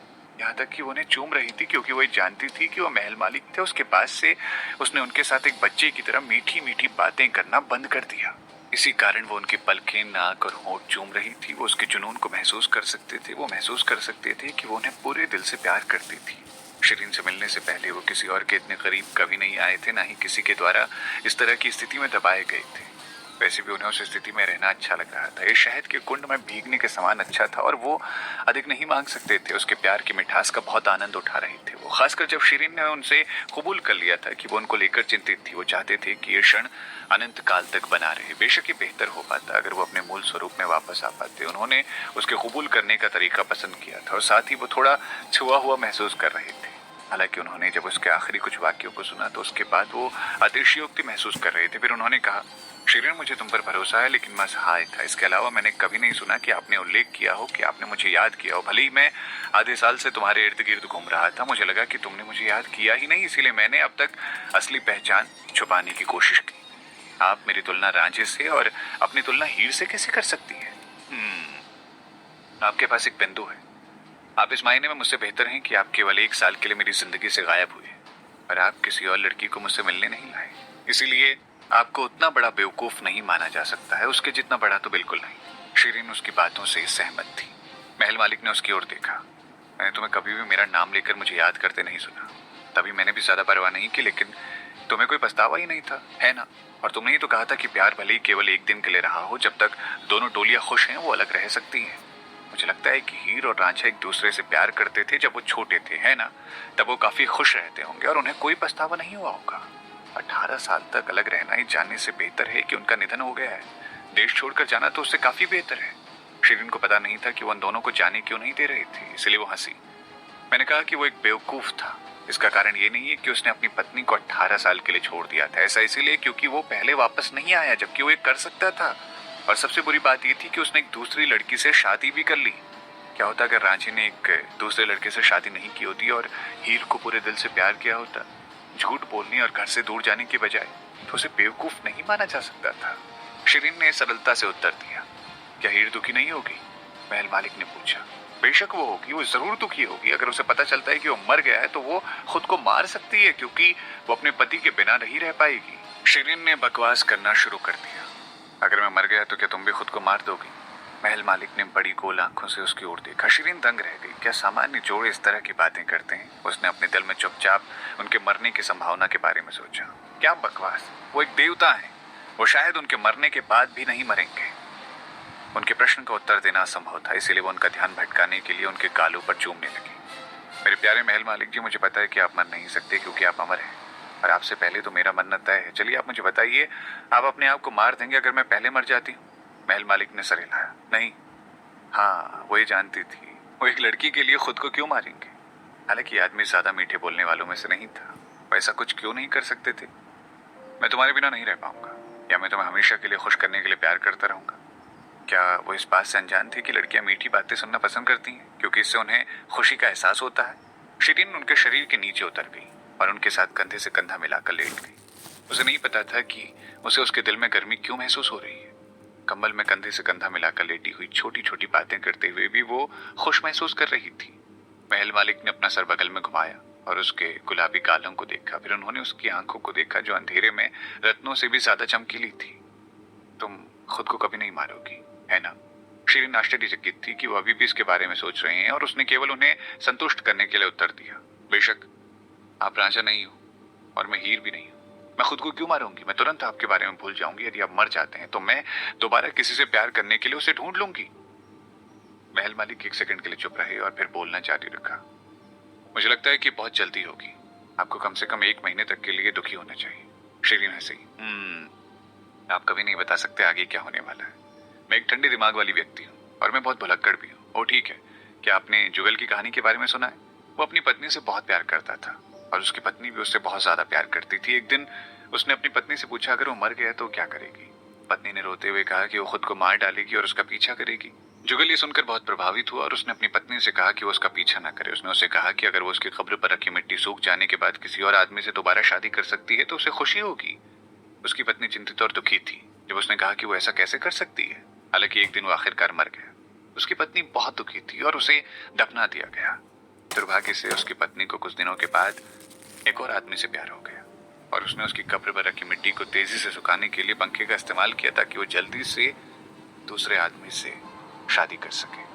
यहाँ तक कि वो उन्हें चूम रही थी क्योंकि वो जानती थी कि वो महल मालिक थे। उसके पास से उसने उनके साथ एक बच्चे की तरह मीठी मीठी बातें करना बंद कर दिया। इसी कारण वो उनकी पलकें, नाक और होंठ चूम रही थी। वो उसके जुनून को महसूस कर सकते थे। वो महसूस कर सकते थे कि वो उन्हें पूरे दिल से प्यार करती थी। शिरीन से मिलने से पहले वो किसी और के इतने करीब कभी नहीं आए थे, ना ही किसी के द्वारा इस तरह की स्थिति में दबाए गए थे। वैसे भी उन्हें उस स्थिति में रहना अच्छा लग रहा था। ये शहद के कुंड में भीगने के समान अच्छा था और वो अधिक नहीं मांग सकते थे। उसके प्यार की मिठास का बहुत आनंद उठा रहे थे वो, खासकर जब शिरीन ने उनसे कबूल कर लिया था कि वो उनको लेकर चिंतित थी। वो चाहते थे कि ये क्षण अनंत काल तक बना रहे। बेशक ये बेहतर हो पाता अगर वो अपने मूल स्वरूप में वापस आ पाते। उन्होंने उसके कबूल करने का तरीका पसंद किया था और साथ ही वो थोड़ा छुआ हुआ महसूस कर रहे थे। हालांकि उन्होंने जब उसके आखिरी कुछ वाक्यों को सुना तो उसके बाद वो अतिशयोक्ति महसूस कर रहे थे। फिर उन्होंने कहा, शिरीन, मुझे तुम पर भरोसा है, लेकिन मैं असहाय था। इसके अलावा मैंने कभी नहीं सुना कि आपने उल्लेख किया हो कि आपने मुझे याद किया हो। भले ही मैं आधे साल से तुम्हारे इर्द गिर्द घूम रहा था, मुझे लगा कि तुमने मुझे याद किया ही नहीं, इसीलिए मैंने अब तक असली पहचान छुपाने की कोशिश की। आप मेरी तुलना रांझे से और अपनी तुलना हीर से कैसे कर सकती है? आपके पास एक बिंदु है। आप इस मायने में मुझसे बेहतर हैं कि आप केवल 1 साल के लिए मेरी जिंदगी से गायब हुए और आप किसी और लड़की को मुझसे मिलने नहीं लाए। इसीलिए आपको उतना बड़ा बेवकूफ नहीं माना जा सकता है, उसके जितना बड़ा तो बिल्कुल नहीं। शिरीन उसकी बातों से सहमत थी। महल मालिक ने उसकी ओर देखा। मैंने तुम्हें कभी भी मेरा नाम लेकर मुझे याद करते नहीं सुना। तभी मैंने भी ज्यादा परवाह नहीं की, लेकिन तुम्हें कोई पछतावा ही नहीं था, है ना? और तुमने ही तो कहा था कि प्यार भले ही केवल एक दिन के लिए रहा हो, जब तक दोनों टोलियां खुश हैं वो अलग रह सकती हैं। मुझे लगता है कि हीर और रांझा एक दूसरे से प्यार करते थे जब वो छोटे थे, है ना? तब वो काफी खुश रहते होंगे और उन्हें कोई पछतावा नहीं हुआ होगा। 18 साल तक अलग रहना ही जानने से बेहतर है कि उनका निधन हो गया है। देश छोड़कर जाना तो उससे काफी बेहतर है। शिरीन को पता नहीं था कि वो उन दोनों को जाने क्यों नहीं दे रहे थे, इसलिए वो हंसी। मैंने कहा कि वो एक बेवकूफ था। इसका कारण ये नहीं है कि उसने अपनी पत्नी को 18 साल के लिए छोड़ दिया था। ऐसा इसीलिए क्योंकि वो पहले वापस नहीं आया, जबकि वो एक कर सकता था। और सबसे बुरी बात ये थी कि उसने एक दूसरी लड़की से शादी भी कर ली। क्या होता अगर रांझे ने एक दूसरे लड़के से शादी नहीं की होती और हीर को पूरे दिल से प्यार किया होता? झूठ बोलने और घर से दूर जाने के बजाय तो उसे बेवकूफ नहीं माना जा सकता था। शिरीन ने सरलता से उत्तर दिया। क्या हीर दुखी नहीं होगी? महल मालिक ने पूछा। बेशक वो होगी, वो जरूर दुखी होगी। अगर उसे पता चलता है कि वो मर गया है तो वो खुद को मार सकती है, क्योंकि वो अपने पति के बिना नहीं रह पाएगी। शिरीन ने बकवास करना शुरू कर दिया। अगर मैं मर गया तो क्या तुम भी खुद को मार दोगी? महल मालिक ने बड़ी गोल आंखों से उसकी ओर देखा। शिरीन दंग रह गई। क्या सामान्य जोड़े इस तरह की बातें करते हैं? उसने अपने दिल में चुपचाप उनके मरने की संभावना के बारे में सोचा। क्या बकवास! वो एक देवता है। वो शायद उनके मरने के बाद भी नहीं मरेंगे। उनके प्रश्न का उत्तर देना असंभव था, इसीलिए वो उनका ध्यान भटकाने के लिए उनके गालों पर चूमने लगी। मेरे प्यारे महल मालिक जी, मुझे पता है कि आप मर नहीं सकते क्योंकि आप अमर हैं, और आपसे पहले तो मेरा मरना तय है। चलिए आप मुझे बताइए, आप अपने आप को मार देंगे अगर मैं पहले मर जाती हूँ? महल मालिक ने सर हिलाया। नहीं। हाँ, वो ये जानती थी। वो एक लड़की के लिए खुद को क्यों मारेंगे? हालांकि आदमी ज्यादा मीठे बोलने वालों में से नहीं था। वो ऐसा कुछ क्यों नहीं कर सकते थे? मैं तुम्हारे बिना नहीं रह पाऊंगा, या मैं तुम्हें हमेशा के लिए खुश करने के लिए प्यार करता रहूंगा। क्या वो इस बात से अनजान थी कि लड़कियां मीठी बातें सुनना पसंद करती हैं क्योंकि इससे उन्हें खुशी का एहसास होता है? शिरीन उनके शरीर के नीचे उतर गई और उनके साथ कंधे से कंधा मिलाकर लेट गई। उसे नहीं पता था कि उसे उसके दिल में गर्मी क्यों महसूस हो रही है। कंबल में कंधे से कंधा मिलाकर लेटी हुई छोटी छोटी बातें करते हुए भी वो खुश महसूस कर रही थी। महल मालिक ने अपना सर बगल में घुमाया और उसके गुलाबी गालों को देखा। फिर उन्होंने उसकी आंखों को देखा जो अंधेरे में रत्नों से भी ज्यादा चमकीली थी। तुम खुद को कभी नहीं मारोगी, है ना? शीरीन आश्चर्यचकित थी कि वो अभी भी इसके बारे में सोच रहे हैं और उसने केवल उन्हें संतुष्ट करने के लिए उत्तर दिया, बेशक आप राजा नहीं हो और मैं हीर भी नहीं हूं। मैं खुद को क्यों मारूंगी? मैं तुरंत आपके बारे में भूल जाऊंगी। यदि आप मर जाते हैं तो मैं दोबारा किसी से प्यार करने के लिए उसे ढूंढ लूंगी। महल मालिक एक सेकंड के लिए चुप रहे और फिर बोलना जारी रखा। मुझे लगता है कि बहुत जल्दी होगी। आपको कम से कम 1 महीने तक के लिए दुखी होना चाहिए। शीरीन हंसी। आप कभी नहीं बता सकते आगे क्या होने वाला है। मैं एक ठंडे दिमाग वाली व्यक्ति हूँ और मैं बहुत भुलक्कड़ भी हूँ। ओ ठीक है, क्या आपने जुगल की कहानी के बारे में सुना है? वो अपनी पत्नी से बहुत प्यार करता था और उसकी पत्नी भी उससे बहुत ज्यादा प्यार करती थी। एक दिन उसने अपनी पत्नी से पूछा, अगर वो मर गया तो क्या करेगी? पत्नी ने रोते हुए कहा कि वो खुद को मार डालेगी और उसका पीछा करेगी। जुगल ये सुनकर बहुत प्रभावित हुआ और उसने अपनी पत्नी से कहा कि वो उसका पीछा ना करे। उसने उसे कहा कि अगर वो उसकी कब्र पर रखी मिट्टी सूख जाने के बाद किसी और आदमी से दोबारा शादी कर सकती है तो उसे खुशी होगी। उसकी पत्नी चिंतित और दुखी थी जब उसने कहा कि वो ऐसा कैसे कर सकती है। हालांकि एक दिन वो आखिरकार मर गया। उसकी पत्नी बहुत दुखी थी और उसे दफना दिया गया। दुर्भाग्य से उसकी पत्नी को कुछ दिनों के बाद एक और आदमी से प्यार हो गया और उसने उसकी कब्र पर रखी मिट्टी को तेजी से सुखाने के लिए पंखे का इस्तेमाल किया ताकि वो जल्दी से दूसरे आदमी से शादी कर सके।